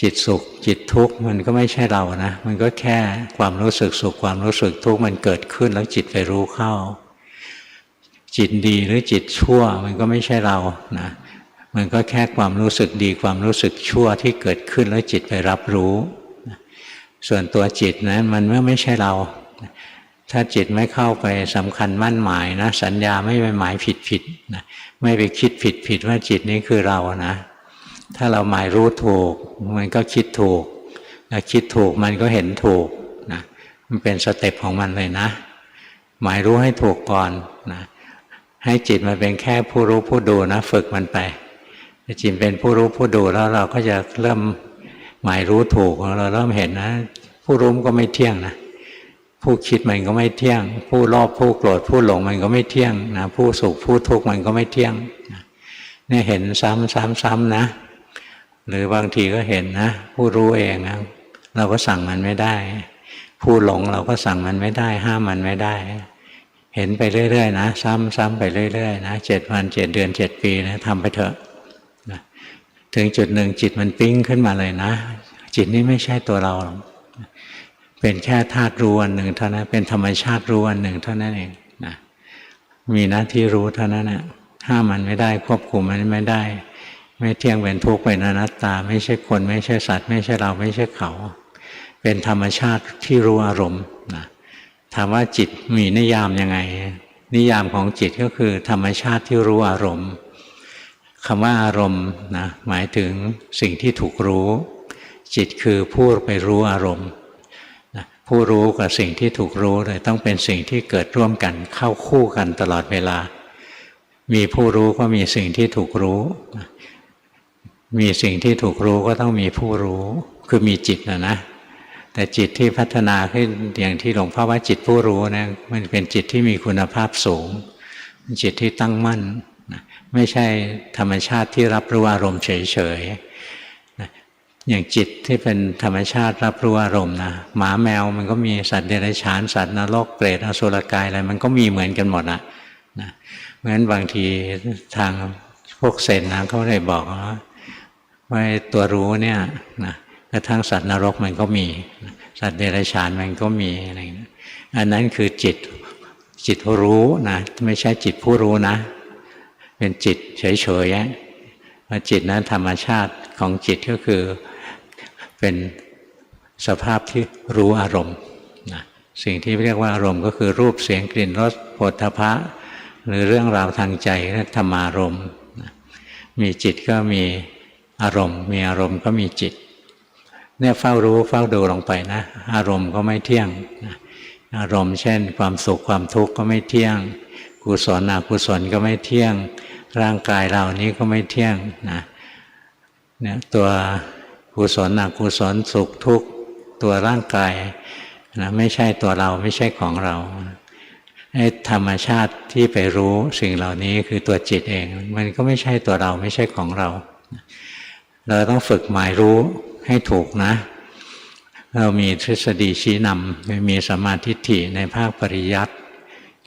จิตสุขจิตทุกข์มันก็ไม่ใช่เรานะมันก็แค่ความรู้สึกสุขความรู้สึกทุกข์มันเกิดขึ้นแล้วจิตไปรู้เข้าจิตดีหรือจิตชั่วมันก็ไม่ใช่เรานะมันก็แค่ความรู้สึกดีความรู้สึกชั่วที่เกิดขึ้นแล้วจิตไปรับรู้ส่วนตัวจิตนะมันไม่ใช่เราถ้าจิตไม่เข้าไปสำคัญมั่นหมายนะสัญญาไม่ไปหมายผิดนะไม่ไปคิดผิดว่าจิตนี้คือเรานะถ้าเราหมายรู้ถูกมันก็คิดถูกแล้วคิดถูกมันก็เห็นถูกนะมันเป็นสเต็ปของมันเลยนะหมายรู้ให้ถูกก่อนนะให้จิตมันเป็นแค่ผู้รู้ผู้ดูนะฝึกมันไปจิตเป็นผู้รู้ผู้ดูแล้วเราก็จะเริ่มหมายรู้ถูกเราเริ่มเห็นนะผู้รู้ก็ไม่เที่ยงนะผู้คิดมันก็ไม่เที่ยงผู้โลภผู้โกรธผู้หลงมันก็ไม่เที่ยงนะผู้สุขผู้ทุกข์มันก็ไม่เที่ยงนี่เห็นซ้ำนะหรือบางทีก็เห็นนะผู้รู้เองนะเราก็สั่งมันไม่ได้ผู้หลงเราก็สั่งมันไม่ได้ห้ามมันไม่ได้ เห็นไปเรื่อยๆนะซ้ำๆไปเรื่อยๆนะ7 วัน 7 เดือน 7 ปีนะทำไปเถอะนะถึงจุดหนึ่งจิตมันปิ้งขึ้นมาเลยนะจิตนี้ไม่ใช่ตัวเราหรอกเป็นแค่ธาตุรู้อันหนึ่งเท่านั้นเป็นธรรมชาติรู้อันหนึ่งเท่านั้นเองนะมีหน้าที่รู้เท่านั้นนะห้ามมันไม่ได้ควบคุมมันไม่ได้ไม่เที่ยงเป็นทุกข์เป็นอนัตตาไม่ใช่คนไม่ใช่สัตว์ไม่ใช่เราไม่ใช่เขาเป็นธรรมชาติที่รู้อารมณ์นะถามว่าจิตมีนิยามยังไงนิยามของจิตก็คือธรรมชาติที่รู้อารมณ์คำว่าอารมณ์นะหมายถึงสิ่งที่ถูกรู้จิตคือผู้ไปรู้อารมณ์ผู้รู้กับสิ่งที่ถูกรู้เลยต้องเป็นสิ่งที่เกิดร่วมกันเข้าคู่กันตลอดเวลามีผู้รู้ก็มีสิ่งที่ถูกรู้มีสิ่งที่ถูกรู้ก็ต้องมีผู้รู้คือมีจิตนะแต่จิตที่พัฒนาขึ้นอย่างที่หลวงพ่อว่าจิตผู้รู้นะมันเป็นจิตที่มีคุณภาพสูงจิตที่ตั้งมั่นไม่ใช่ธรรมชาติที่รับรู้อารมณ์เฉยๆอย่างจิตที่เป็นธรรมชาติรับรู้อารมณ์นะหมาแมวมันก็มีสัตว์เดรัจฉานสัตว์นรกเปรตอสุรกายอะไรมันก็มีเหมือนกันหมดนะเพราะฉะนั้นบางทีทางพวกเซนนะเขาได้บอกว่าตัวรู้เนี่ยนะกระทั่งสัตว์นรกมันก็มีสัตว์เดรัจฉานมันก็มีอะไรอันนั้นคือจิตรู้นะไม่ใช่จิตผู้รู้นะเป็นจิตเฉยๆว่าจิตนั้นธรรมชาติของจิตก็คือเป็นสภาพที่รู้อารมณ์นะสิ่งที่เรียกว่าอารมณ์ก็คือรูปเสียงกลิ่นรสโผฏฐัพพะหรือเรื่องราวทางใจเรียกธรรมารมณ์มีจิตก็มีอารมณ์มีอารมณ์ก็มีจิตเนี่ยเฝ้ารู้เฝ้าดูลงไปนะอารมณ์ก็ไม่เที่ยงอารมณ์เช่นความสุขความทุกข์ก็ไม่เที่ยงกุศลอกุศลก็ไม่เที่ยงร่างกายเรานี้ก็ไม่เที่ยงนะเนี่ยตัวกุศลอกุศลสุขทุกข์ตัวร่างกายนะไม่ใช่ตัวเราไม่ใช่ของเราให้ธรรมชาติที่ไปรู้สิ่งเหล่านี้คือตัวจิตเองมันก็ไม่ใช่ตัวเราไม่ใช่ของเราเราต้องฝึกหมายรู้ให้ถูกนะเรามีทฤษฎีชี้นำมีสัมมาทิฏฐิในภาคปริยัติ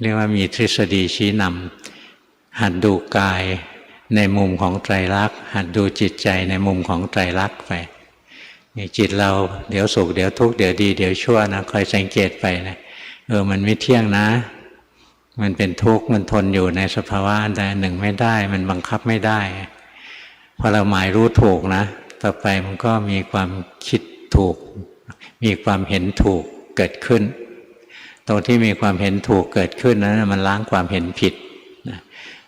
เรียกว่ามีทฤษฎีชี้นำหัดดูกายในมุมของไตรลักษณ์หัดดูจิตใจในมุมของไตรลักษณ์ไปจิตเราเดี๋ยวสุขเดี๋ยวทุกข์เดี๋ยวดีเดี๋ยวชั่วนะคอยสังเกตไปนะมันไม่เที่ยงนะมันเป็นทุกข์มันทนอยู่ในสภาวะอันใดหนึ่งไม่ได้มันบังคับไม่ได้พอเราหมายรู้ถูกนะต่อไปมันก็มีความคิดถูกมีความเห็นถูกเกิดขึ้นตรงที่มีความเห็นถูกเกิดขึ้นนั้นมันล้างความเห็นผิด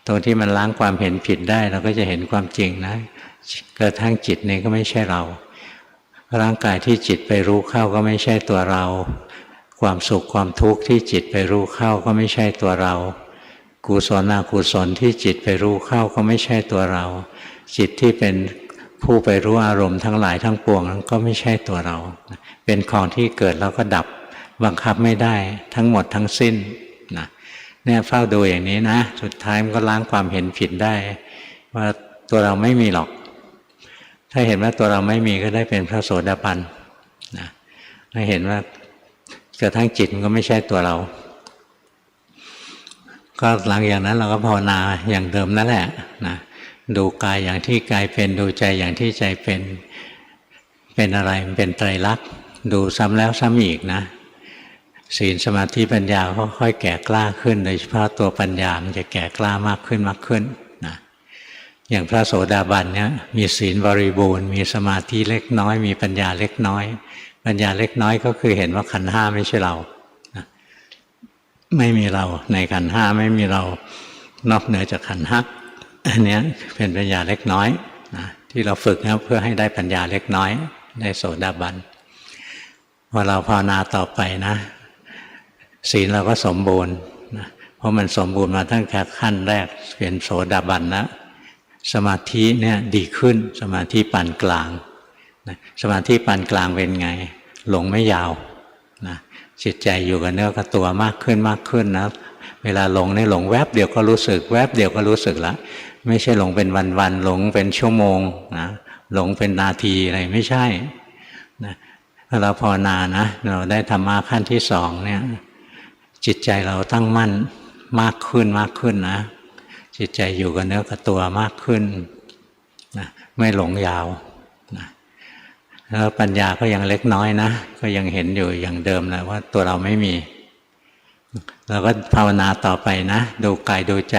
ตรงที่มันล้างความเห็นผิดได้เราก็จะเห็นความจริงนะกระทั่งจิตนี้ก็ไม่ใช่เราร่างกายที่จิตไปรู้เข้าก็ไม่ใช่ตัวเราความสุขความทุกข์ที่จิตไปรู้เข้าก็ไม่ใช่ตัวเรากุศลอกุศลที่จิตไปรู้เข้าก็ไม่ใช่ตัวเราจิตที่เป็นผู้ไปรู้อารมณ์ทั้งหลายทั้งปวงนั้นก็ไม่ใช่ตัวเราเป็นของที่เกิดแล้วก็ดับบังคับไม่ได้ทั้งหมดทั้งสิ้นนะเนี่ยเฝ้าดูอย่างนี้นะสุดท้ายมันก็ล้างความเห็นผิดได้ว่าตัวเราไม่มีหรอกถ้าเห็นว่าตัวเราไม่มีก็ได้เป็นพระโสดาบันนะถ้าเห็นว่ากระทั่งจิตมันก็ไม่ใช่ตัวเราก็หลังอย่างนั้นเราก็ภาวนาอย่างเดิมนั่นแหละนะดูกายอย่างที่กายเป็นดูใจอย่างที่ใจเป็นอะไรมันเป็นไตรลักษณ์ดูซ้ำแล้วซ้ำอีกนะศีลสมาธิปัญญาก็ค่อยแก่กล้าขึ้นโดยเฉพาะตัวปัญญามันจะแก่กล้ามากขึ้นนะอย่างพระโสดาบันเนี่ยมีศีลบริบูรณ์มีสมาธิเล็กน้อยมีปัญญาเล็กน้อยปัญญาเล็กน้อยก็คือเห็นว่าขันธ์ห้าไม่ใช่เราไม่มีเราในขันธ์ห้าไม่มีเรานอกเหนือจากขันธ์ห้าอันนี้เป็นปัญญาเล็กน้อยนะที่เราฝึกนะเพื่อให้ได้ปัญญาเล็กน้อยได้โสดาบันพอเราภาวนาต่อไปนะศีลเราก็สมบูรณ์นะเพราะมันสมบูรณ์มาตั้งแต่ขั้นแรกเป็นโสดาบันนะสมาธิเนี่ยดีขึ้นสมาธิปานกลางนะสมาธิปานกลางเป็นไงหลงไม่ยาวนะจิตใจอยู่กับเนื้อกับตัวมากขึ้นนะเวลาหลงนี่หลงแวบเดียวก็รู้สึกแวบเดียวก็รู้สึกละไม่ใช่หลงเป็นวันๆหลงเป็นชั่วโมงนะหลงเป็นนาทีอะไรไม่ใช่นะถ้าเราภาวนานะเราได้ธรรมะขั้นที่สองเนี่ยจิตใจเราตั้งมั่น มากขึ้นมากขึ้นนะจิตใจอยู่กับเนื้อกับตัวมากขึ้นนะไม่หลงยาวนะแล้วปัญญาก็ยังเล็กน้อยนะก็ยังเห็นอยู่อย่างเดิมนะว่าตัวเราไม่มีเราก็ภาวนาต่อไปนะดูกายดูใจ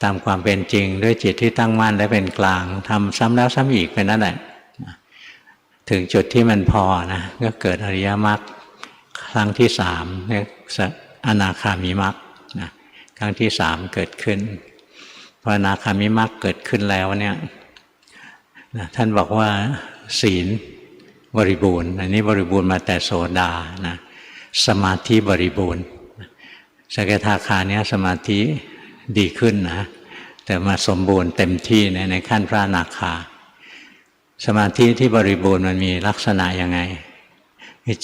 ตามความเป็นจริงด้วยจิตที่ตั้งมั่นและเป็นกลางทำซ้ำแล้วซ้ำอีกไปนั่นแหละถึงจุดที่มันพอนะก็เกิดอริยมรรคครั้งที่สามเรียกอนาคามิมรรคนะครั้งที่สามเกิดขึ้นพออนาคามิมรรคเกิดขึ้นแล้วเนี่ยนะท่านบอกว่าศีลบริบูรณ์อันนี้บริบูรณ์มาแต่โสดานะสมาธิบริบูรณ์สกทาคาเนี่ยสมาธิดีขึ้นนะแต่มาสมบูรณ์เต็มที่ในขั้นพระอนาคาสมาธิที่บริบูรณ์มันมีลักษณะยังไง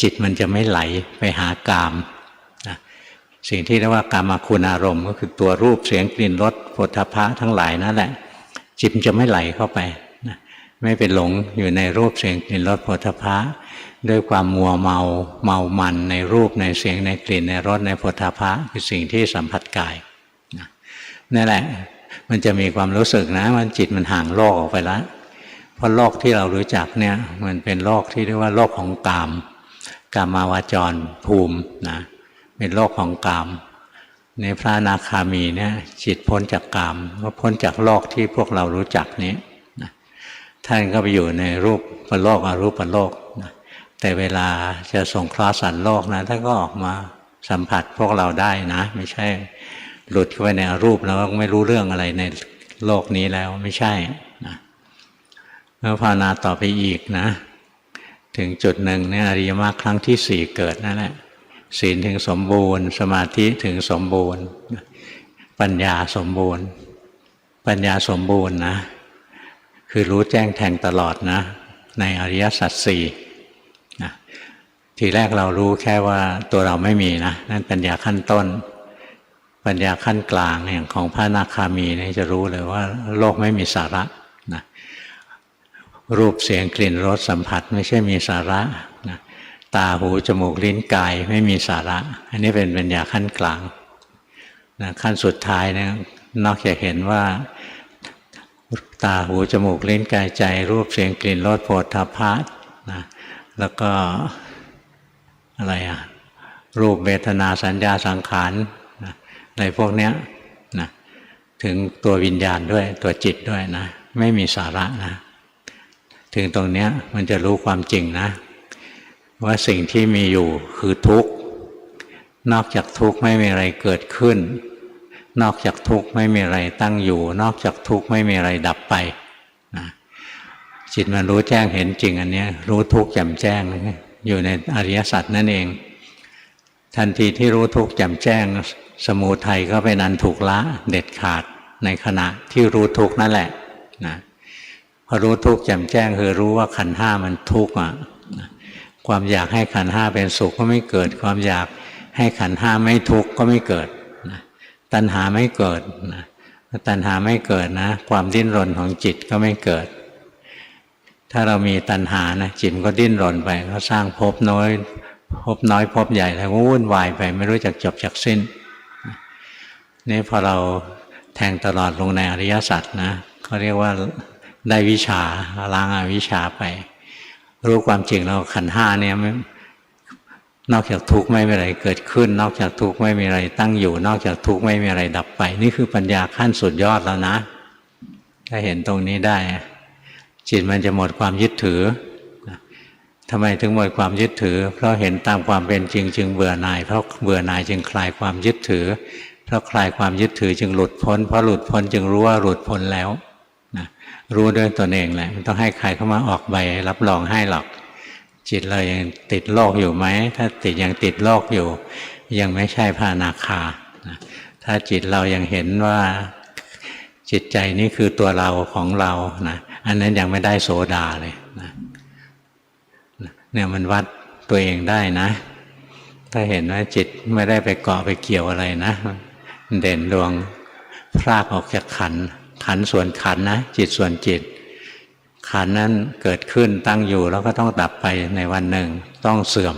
จิตมันจะไม่ไหลไปหากามนะสิ่งที่เรียกว่ากามคุณอารมณ์ก็คือตัวรูปเสียงกลิ่นรสโผฏฐัพพะทั้งหลายนั่นแหละจิตจะไม่ไหลเข้าไปนะไม่ไปหลงอยู่ในรูปเสียงกลิ่นรสโผฏฐัพพะด้วยความมัวเมามันในรูปในเสียงในกลิ่นในรสในโผฏฐัพพะคือสิ่งที่สัมผัสกายนั่นแหละมันจะมีความรู้สึกนะมันจิตมันห่างโลกออกไปแล้วเพราะโลกที่เรารู้จักเนี่ยมันเป็นโลกที่เรียกว่าโลกของกามาวาจรภูมินะเป็นโลกของกามในพระอนาคามีเนี่ยจิตพ้นจากกามก็พ้นจากโลกที่พวกเรารู้จักนี้นะท่านก็ไปอยู่ในรูปโลกอรูปโลกนะแต่เวลาจะสงเคราะห์สัตว์โลกนะท่านก็ออกมาสัมผัสพวกเราได้นะไม่ใช่หลุดเข้าไปในอรูปแล้วไม่รู้เรื่องอะไรในโลกนี้แล้วไม่ใช่นะแล้วภาวนาต่อไปอีกนะถึงจุดหนึ่งเนี่ยอริยมรรคครั้งที่สี่เกิดนั่นแหละศีลถึงสมบูรณ์สมาธิถึงสมบูรณ์ปัญญาสมบูรณ์ปัญญาสมบูรณ์นะคือรู้แจ้งแทงตลอดนะในอริยสัจสี่นะทีแรกเรารู้แค่ว่าตัวเราไม่มีนะนั่นปัญญาขั้นต้นปัญญาขั้นกลางอย่างของพระอนาคามีเนี่ยจะรู้เลยว่าโลกไม่มีสาระนะรูปเสียงกลิ่นรสสัมผัสไม่ใช่มีสาระนะตาหูจมูกลิ้นกายไม่มีสาระอันนี้เป็นปัญญาขั้นกลางนะขั้นสุดท้ายเนี่ยนอกจากเห็นว่าตาหูจมูกลิ้นกายใจรูปเสียงกลิ่นรสโผฏฐัพพะนะแล้วก็อะไรรูปเวทนาสัญญาสังขารนะในพวกเนี้ยนะถึงตัววิญญาณด้วยตัวจิตด้วยนะไม่มีสาระนะถึงตรงเนี้ยมันจะรู้ความจริงนะว่าสิ่งที่มีอยู่คือทุกข์นอกจากทุกข์ไม่มีอะไรเกิดขึ้นนอกจากทุกข์ไม่มีอะไรตั้งอยู่นอกจากทุกข์ไม่มีอะไรดับไปนะจิตมันรู้แจ้งเห็นจริงอันนี้รู้ทุกข์แจ่มแจ้งอยู่ในอริยสัจนั่นเองทันทีที่รู้ทุกข์แจ่มแจ้งสมุทัยก็เป็นอันถูกละเด็ดขาดในขณะที่รู้ทุกข์นั่นแหละนะพอรู้ทุกข์แจ่มแจ้งคือรู้ว่าขันธ์ห้ามันทุกข์ความอยากให้ขันธ์ห้าเป็นสุขก็ไม่เกิดความอยากให้ขันธ์ห้าไม่ทุกข์ก็ไม่เกิดนะตัณหาไม่เกิดนะตัณหาไม่เกิดนะความดิ้นรนของจิตก็ไม่เกิดถ้าเรามีตัณหานะจิตก็ดิ้นรนไปก็สร้างภพน้อยภพใหญ่แล้วก็วุ่นวายไปไม่รู้จักจบจักสิ้นนี่พอเราแทงตลอดลงในอริยสัจนะเขาเรียกว่าได้วิชาล้างอวิชชาไปรู้ความจริงแล้วขันธ์ห้าเนี่ยนอกจากทุกข์ไม่มีอะไรเกิดขึ้นนอกจากทุกข์ไม่มีอะไรตั้งอยู่นอกจากทุกข์ไม่มีอะไรดับไปนี่คือปัญญาขั้นสุดยอดแล้วนะถ้าเห็นตรงนี้ได้จิตมันจะหมดความยึดถือทำไมถึงหมดความยึดถือเพราะเห็นตามความเป็นจริงจึงเบื่อหน่ายเพราะเบื่อหน่ายจึงคลายความยึดถือเพราะคลายความยึดถือจึงหลุดพ้นเพราะหลุดพ้นจึงรู้ว่าหลุดพ้นแล้วนะรู้ด้วยตนเองแหละไม่ต้องให้ใครเข้ามาออกใบรับรองให้หรอกจิตเรายังติดโลกอยู่ไหมถ้าติดยังติดโลกอยู่ยังไม่ใช่พระอนาคานะถ้าจิตเรายังเห็นว่าจิตใจนี้คือตัวเราของเรานะอันนั้นยังไม่ได้โสดาเลยนะเนี่ยมันวัดตัวเองได้นะถ้าเห็นว่าจิตไม่ได้ไปเกาะไปเกี่ยวอะไรนะเด่นดวงพรากออกจากขันส่วนขันนะจิตส่วนจิตขันนั้นเกิดขึ้นตั้งอยู่แล้วก็ต้องดับไปในวันหนึ่งต้องเสื่อม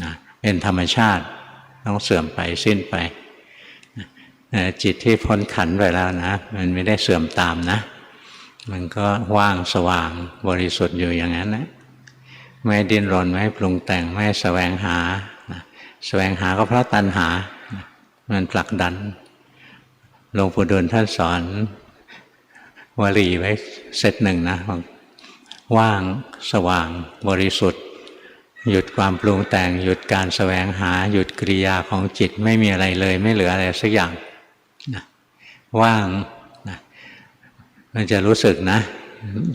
นะเป็นธรรมชาติต้องเสื่อมไปสิ้นไป จิตที่พ้นขันธ์ไปแล้วนะมันไม่ได้เสื่อมตามนะมันก็ว่างสว่างบริสุทธิ์อยู่อย่างนั้นนะไม่ดิ้นรนไม่ปรุงแต่งไม่แสวงหาแสวงหาก็เพราะตัณหามันผลักดันหลวงปู่ดูลท่านสอนวลีไว้เซตหนึ่งนะว่างสว่างบริสุทธิ์หยุดความปรุงแต่งหยุดการแสวงหาหยุดกิริยาของจิตไม่มีอะไรเลยไม่เหลืออะไรสักอย่างนะว่างนะมันจะรู้สึกนะ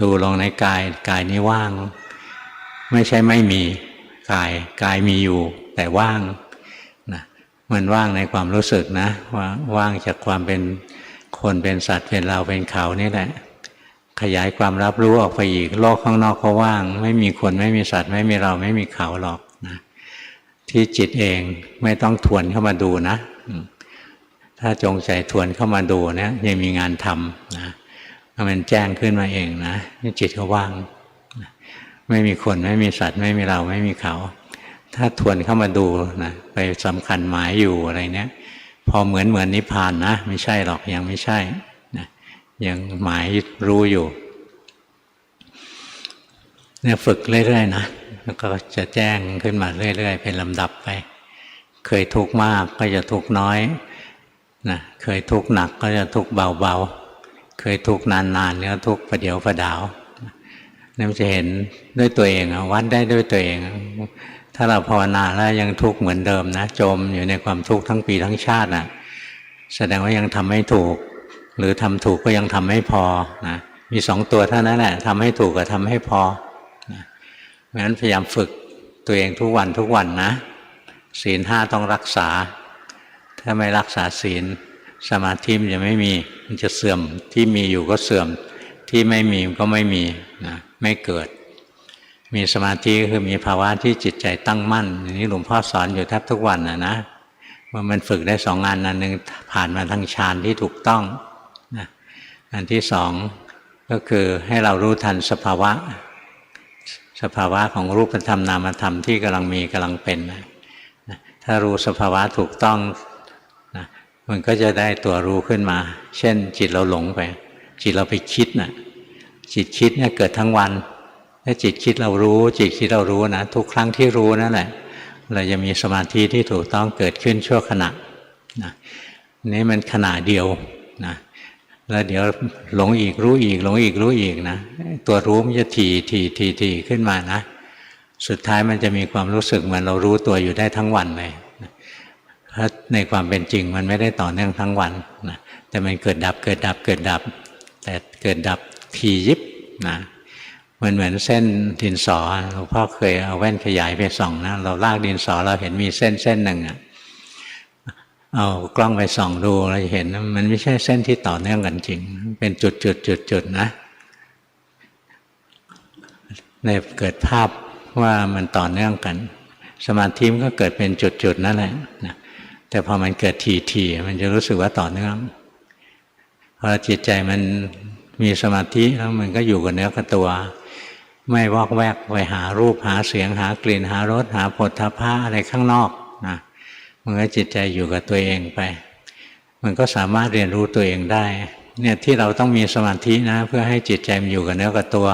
ดูลงในกายนี้ว่างไม่ใช่ไม่มีกายมีอยู่แต่ว่างนะมันว่างในความรู้สึกนะว่างจากความเป็นคนเป็นสัตว์เป็นเราเป็นเขานี่แหละขยายความรับรู้ออกไปอีกโลกข้างนอกก็ว่างไม่มีคนไม่มีสัตว์ไม่มีเราไม่มีเขาหรอกนะที่จิตเองไม่ต้องทวนเข้ามาดูนะถ้าจงใจทวนเข้ามาดูเนี่ยยังมีงานทำนะมันแจ้งขึ้นมาเองนะจิตก็ว่างไม่มีคนไม่มีสัตว์ไม่มีเราไม่มีเขาถ้าทวนเข้ามาดูนะไปสำคัญหมายอยู่อะไรเนี้ยพอเหมือนนิพพานนะไม่ใช่หรอกยังไม่ใช่นะยังหมายรู้อยู่เนี่ยฝึกเรื่อยๆนะแล้วก็จะแจ้งขึ้นมาเรื่อยๆเป็นลำดับไปเคยทุกข์มากก็จะทุกข์น้อยนะเคยทุกข์หนักก็จะทุกข์เบาๆเคยทุกข์นานๆก็ทุกข์ประเดี๋ยวประดาวนี่มันจะเห็นด้วยตัวเองวัดได้ด้วยตัวเองถ้าเราภาวนาแล้วยังทุกข์เหมือนเดิมนะจมอยู่ในความทุกข์ทั้งปีทั้งชาติน่ะแสดงว่ายังทำไม่ถูกหรือทำถูกก็ยังทำไม่พอนะมีสองตัวเท่านั้นแหละทำให้ถูกกับทำให้พอนะเพราะฉะนั้นพยายามฝึกตัวเองทุกวันนะศีล5ต้องรักษาถ้าไม่รักษาศีลสมาธิมันจะไม่มีมันจะเสื่อมที่มีอยู่ก็เสื่อมที่ไม่มีก็ไม่มีนะไม่เกิดมีสมาธิคือมีภาวะที่จิตใจตั้งมั่นอย่างนี้หลวงพ่อสอนอยู่แทบทุกวันนะว่ามันฝึกได้2 งานอันหนึ่งผ่านมาทางฌานที่ถูกต้องนะอันที่2ก็คือให้เรารู้ทันสภาวะของรูปธรรมนามธรรมที่กำลังมีกำลังเป็นนะถ้ารู้สภาวะถูกต้องนะมันก็จะได้ตัวรู้ขึ้นมาเช่นจิตเราหลงไปจิตเราไปคิดนะจิตคิดเนี่ยเกิดทั้งวันถ้าจิตคิดเรารู้จิตคิดเรารู้นะทุกครั้งที่รู้นั่นแหละเราจะมีสมาธิที่ถูกต้องเกิดขึ้นชั่วขณะนะนี่มันขณะเดียวนะแล้วเดี๋ยวหลงอีกรู้อีกหลงอีกรู้อีกนะตัวรู้มันจะถี่ขึ้นมานะสุดท้ายมันจะมีความรู้สึกเหมือนเรารู้ตัวอยู่ได้ทั้งวันเลยเพราะในความเป็นจริงมันไม่ได้ต่อเนื่องทั้งวันนะแต่มันเกิดดับแต่เกิดดับทียิบนะมันเหมือนเส้นดินสอหลวงพ่อเคยเอาแว่นขยายไปส่องนะเราลากดินสอเราเห็นมีเส้นหนึ่งเอากล้องไปส่องดูเราจะเห็นมันไม่ใช่เส้นที่ต่อเนื่องกันจริงเป็นจุดนะในเกิดภาพว่ามันต่อเนื่องกันสมาธิมันก็เกิดเป็นจุดนั่นแหละนะแต่พอมันเกิดทีมันจะรู้สึกว่าต่อเนื่องพอจิตใจมันมีสมาธิแล้วมันก็อยู่กับเนื้อกับตัวไม่วอกแวกไปหารูปหาเสียงหากลิ่นหารสหาโผฏฐัพพะอะไรข้างนอกนะมันก็จิตใจอยู่กับตัวเองไปมันก็สามารถเรียนรู้ตัวเองได้เนี่ยที่เราต้องมีสมาธินะเพื่อให้จิตใจมันอยู่กับเนื้อกับตัว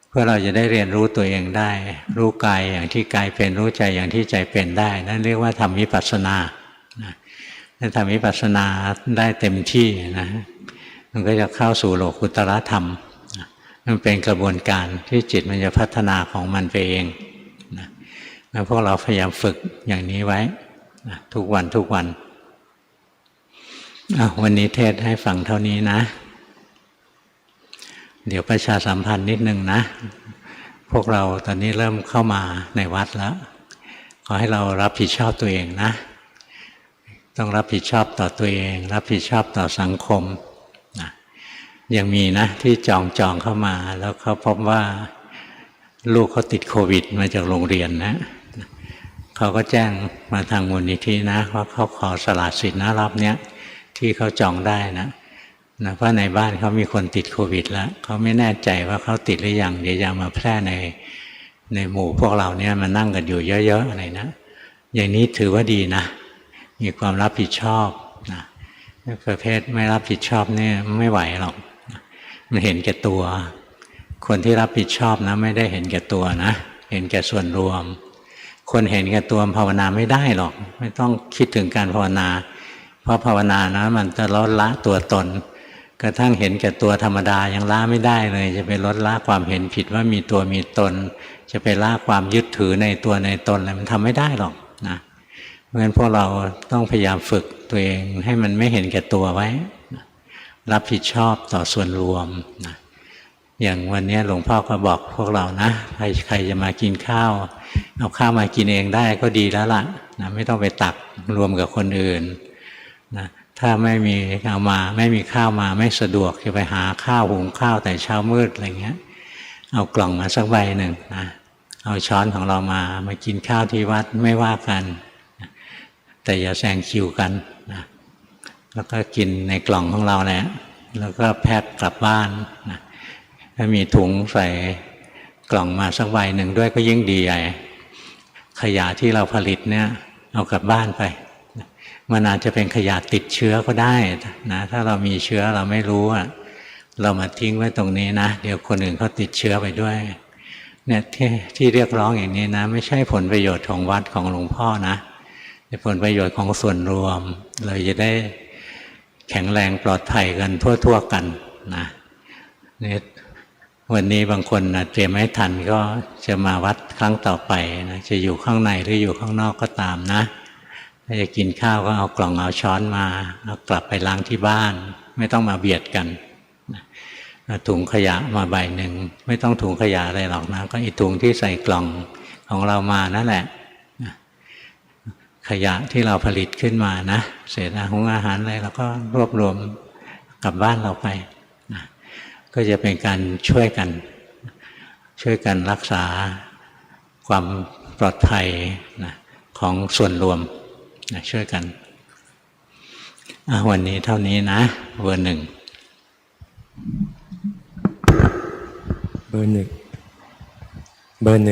เพื่อเราจะได้เรียนรู้ตัวเองได้รู้กายอย่างที่กายเป็นรู้ใจอย่างที่ใจเป็นได้นั่นเรียกว่าทำวิปัสสนาถ้าทำวิปัสสนาได้เต็มที่นะมันก็จะเข้าสู่โลกุตตรธรรมมันเป็นกระบวนการที่จิตมันจะพัฒนาของมันไปเองนะแล้วพวกเราพยายามฝึกอย่างนี้ไว้นะทุกวันวันนี้เทศให้ฟังเท่านี้นะเดี๋ยวประชาสัมพันธ์นิดนึงนะพวกเราตอนนี้เริ่มเข้ามาในวัดแล้วขอให้เรารับผิดชอบตัวเองนะต้องรับผิดชอบต่อตัวเองรับผิดชอบต่อสังคมยังมีนะที่จองเข้ามาแล้วเขาพบว่าลูกเขาติดโควิดมาจากโรงเรียนนะเขาก็แจ้งมาทางมูลนิธินะว่าเขาขอสละสิทธิ์นะรอบเนี้ยที่เขาจองได้นะเพราะในบ้านเขามีคนติดโควิดแล้วเขาไม่แน่ใจว่าเขาติดหรือยังเดี๋ยวจะมาแพร่ในหมู่พวกเราเนี่ยมานั่งกันอยู่เยอะๆอะไรนะอย่างนี้ถือว่าดีนะมีความรับผิดชอบนะ ประเภทไม่รับผิดชอบเนี่ยไม่ไหวหรอกมันเห็นแก่ตัวคนที่รับผิดชอบนะไม่ได้เห็นแก่ตัวนะเห็นแก่ส่วนรวมคนเห็นแก่ตัวภาวนาไม่ได้หรอกไม่ต้องคิดถึงการภาวนาเพราะภาวนานะมันจะลดละตัวตนกระทั่งเห็นแก่ตัวธรรมดายังละไม่ได้เลยจะไปลดละความเห็นผิดว่ามีตัวมีตนจะไปละความยึดถือในตัวในตนอะไรมันทำไม่ได้หรอกนะเพราะฉะนั้นพวกเราต้องพยายามฝึกตัวเองให้มันไม่เห็นแก่ตัวไว้รับผิดชอบต่อส่วนรวมนะอย่างวันนี้หลวงพ่อก็บอกพวกเรานะใครจะมากินข้าวเอาข้าวมากินเองได้ก็ดีแล้วล่ะนะไม่ต้องไปตักรวมกับคนอื่นนะถ้าไม่มีเอามาไม่มีข้าวมาไม่สะดวกจะไปหาข้าวหุงข้าวแต่เช้ามืดอะไรเงี้ยเอากล่องมาสักใบหนึ่งนะเอาช้อนของเรามากินข้าวที่วัดไม่ว่ากันแต่อย่าแซงคิวกันนะแล้วก็กินในกล่องของเราแหละแล้วก็แพ็คกลับบ้านนะถ้ามีถุงใส่กล่องมาสักใบหนึ่งด้วยก็ยิ่งดีใหญ่ขยะที่เราผลิตเนี่ยเอากลับบ้านไปมันอาจจะเป็นขยะติดเชื้อก็ได้นะถ้าเรามีเชื้อเราไม่รู้เรามาทิ้งไว้ตรงนี้นะเดี๋ยวคนอื่นเขาติดเชื้อไปด้วยเนี่ยที่เรียกร้องอย่างนี้นะไม่ใช่ผลประโยชน์ของวัดของหลวงพ่อนะเป็นผลประโยชน์ของส่วนรวมเราจะได้แข็งแรงปลอดภัยกันทั่วๆกันนะเนี่ยวันนี้บางคนนะเตรียมไม่ทันก็จะมาวัดครั้งต่อไปนะจะอยู่ข้างในหรืออยู่ข้างนอกก็ตามนะถ้าจะกินข้าวก็เอากล่องเอาช้อนมาเอากลับไปล้างที่บ้านไม่ต้องมาเบียดกันถุงขยะมาใบหนึ่งไม่ต้องถุงขยะอะไรหรอกนะก็อีถุงที่ใส่กล่องของเรามานั่นแหละขยะที่เราผลิตขึ้นมานะเศษอาหารอะไรเราก็รวบรวมกลับบ้านเราไปนะก็จะเป็นการช่วยกันรักษาความปลอดภัยนะของส่วนรวมนะช่วยกันวันนี้เท่านี้นะเบอร์หนึ่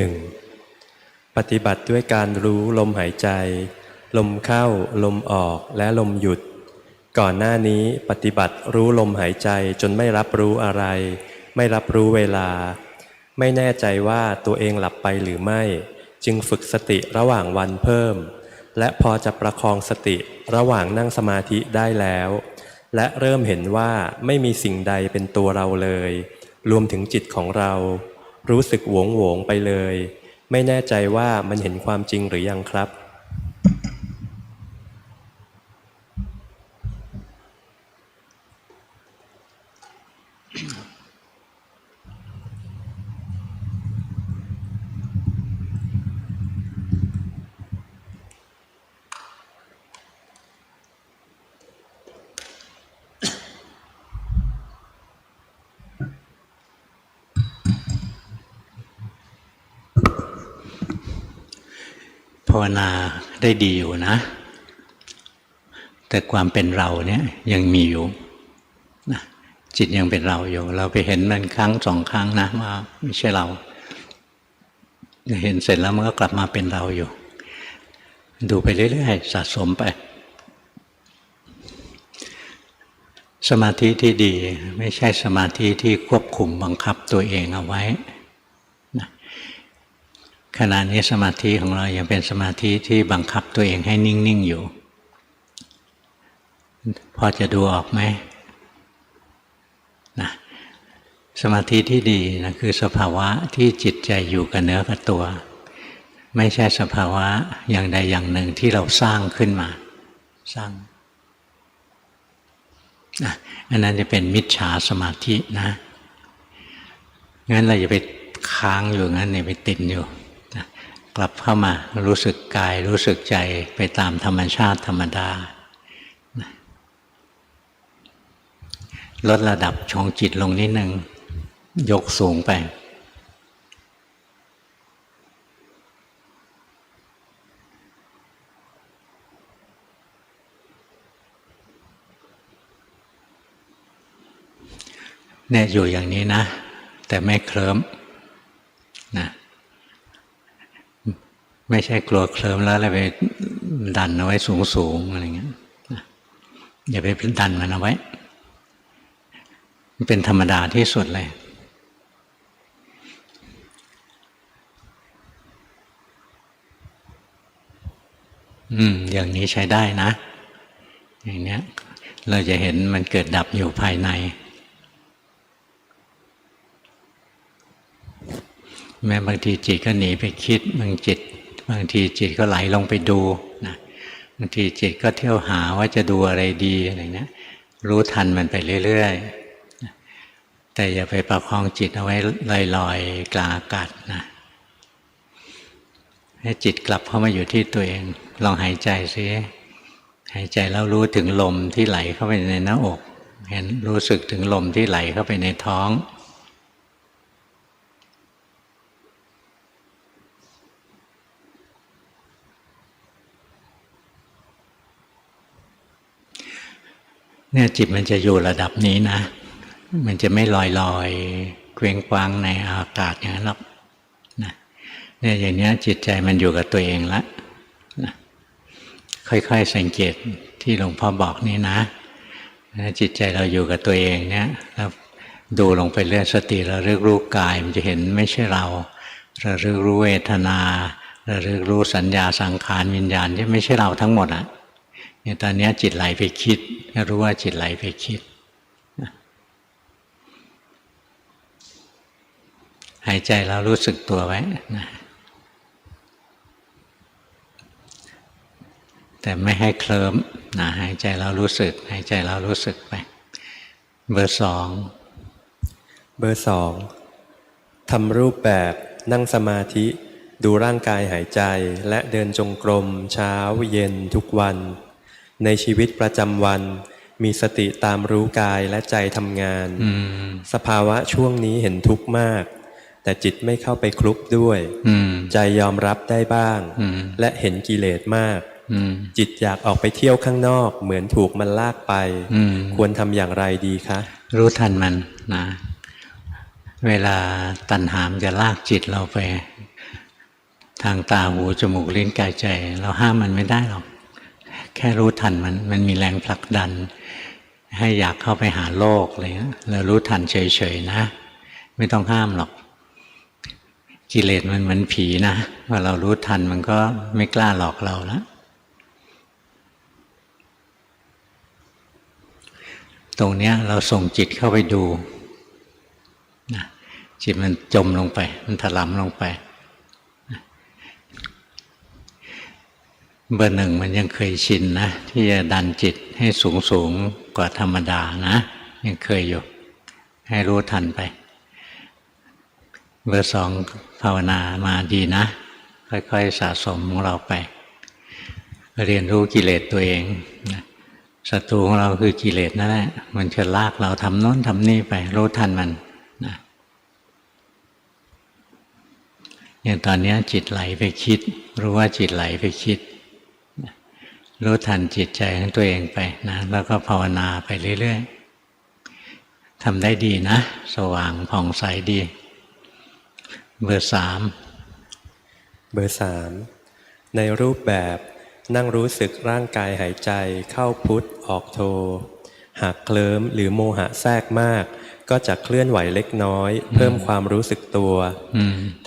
งปฏิบัติด้วยการรู้ลมหายใจลมเข้าลมออกและลมหยุดก่อนหน้านี้ปฏิบัติรู้ลมหายใจจนไม่รับรู้อะไรไม่รับรู้เวลาไม่แน่ใจว่าตัวเองหลับไปหรือไม่จึงฝึกสติระหว่างวันเพิ่มและพอจะประคองสติระหว่างนั่งสมาธิได้แล้วและเริ่มเห็นว่าไม่มีสิ่งใดเป็นตัวเราเลยรวมถึงจิตของเรารู้สึกโหวงไปเลยไม่แน่ใจว่ามันเห็นความจริงหรือยังครับภาวนาได้ดีอยู่นะแต่ความเป็นเราเนี่ยยังมีอยู่นะจิตยังเป็นเราอยู่เราไปเห็นมันครั้งสองครั้งนะว่าไม่ใช่เราเห็นเสร็จแล้วมันก็กลับมาเป็นเราอยู่ดูไปเรื่อยๆสะสมไปสมาธิที่ดีไม่ใช่สมาธิที่ควบคุมบังคับตัวเองเอาไว้ขณะนี้สมาธิของเรายังเป็นสมาธิที่บังคับตัวเองให้นิ่งๆอยู่พอจะดูออกไหมนะสมาธิที่ดีนะคือสภาวะที่จิตใจอยู่กับเนื้อกับตัวไม่ใช่สภาวะอย่างใดอย่างหนึ่งที่เราสร้างขึ้นมาสร้างอันนั้นจะเป็นมิจฉาสมาธินะงั้นเราอย่าไปค้างอยู่งั้นเนี่ยไปติดอยู่กลับเข้ามารู้สึกกายรู้สึกใจไปตามธรรมชาติธรรมดาลดระดับของจิตลงนิดนึงยกสูงไปเนี่ยอยู่อย่างนี้นะแต่ไม่เคลิ้มนะไม่ใช่กลัวเคลิ้มแล้วอะไรไปดันเอาไว้สูงๆอะไรเงี้ย อย่าไปดันมันเอาไว้มันเป็นธรรมดาที่สุดเลยอย่างนี้ใช้ได้นะอย่างเนี้ยเราจะเห็นมันเกิดดับอยู่ภายในแม้บางทีจิตก็หนีไปคิดบางทีจิตก็ไหลลงไปดูนะบางทีจิตก็เที่ยวหาว่าจะดูอะไรดีอะไรเนี้ยรู้ทันมันไปเรื่อยๆแต่อย่าไปประคองจิตเอาไว้ลอยๆกลางอากาศนะให้จิตกลับเข้ามาอยู่ที่ตัวเองลองหายใจซิหายใจแล้วรู้ถึงลมที่ไหลเข้าไปในหน้าอกเห็นรู้สึกถึงลมที่ไหลเข้าไปในท้องเนี่ยจิตมันจะอยู่ระดับนี้นะมันจะไม่ลอยเคว้งคว้างในอากาศอย่างนั้นหรอกนะเนี่ยอย่างนี้จิตใจมันอยู่กับตัวเองแล้วนะค่อยๆสังเกตที่หลวงพ่อบอกนี่นะจิตใจเราอยู่กับตัวเองเนี่ยแล้วดูลงไปเรื่อยสติระลึกรู้กายมันจะเห็นไม่ใช่เราระลึกรู้เวทนาระลึกรู้สัญญาสังขารวิญญาณที่ไม่ใช่เราทั้งหมดอ่ะตอนนี้จิตไหลไปคิดรู้ว่าจิตไหลไปคิดหายใจแล้วรู้สึกตัวไว้นะแต่ไม่ให้เคลิ้มนะหายใจแล้วรู้สึกหายใจแล้วรู้สึกไปเบอร์สองทำรูปแบบนั่งสมาธิดูร่างกายหายใจและเดินจงกรมเช้าเย็นทุกวันในชีวิตประจำวันมีสติตามรู้กายและใจทำงานสภาวะช่วงนี้เห็นทุกข์มากแต่จิตไม่เข้าไปคลุกด้วยใจยอมรับได้บ้างและเห็นกิเลสมากจิตอยากออกไปเที่ยวข้างนอกเหมือนถูกมันลากไปควรทำอย่างไรดีคะรู้ทันมันนะเวลาตัณหามจะลากจิตเราไปทางตาหูจมูกลิ้นกายใจเราห้ามมันไม่ได้หรอกแค่รู้ทันมันมีแรงผลักดันให้อยากเข้าไปหาโลกอะไรเงี้ยเรารู้ทันเฉยๆนะไม่ต้องห้ามหรอกกิเลสมันเหมือนผีนะว่าเรารู้ทันมันก็ไม่กล้าหลอกเราแล้วตรงเนี้ยเราส่งจิตเข้าไปดูนะจิตมันจมลงไปมันถลำลงไปเบอร์หนึ่งมันยังเคยชินนะที่จะดันจิตให้สูงกว่าธรรมดานะยังเคยอยู่ให้รู้ทันไปเบอร์สองภาวนามาดีนะค่อยๆสะสมของเราไปเรียนรู้กิเลสตัวเองศัตรูของเราคือกิเลสนั่นแหละมันจะลากเราทำโน้นทำนี่ไปรู้ทันมันนะอย่างตอนนี้จิตไหลไปคิดรู้ว่าจิตไหลไปคิดรู้ทันจิตใจของตัวเองไปนะแล้วก็ภาวนาไปเรื่อยๆทำได้ดีนะสว่างผ่องใสดีเบอร์สามในรูปแบบนั่งรู้สึกร่างกายหายใจเข้าพุทออกโทหากเคลิ้มหรือโมหะแทรกมากก็จะเคลื่อนไหวเล็กน้อยเพิ่มความรู้สึกตัว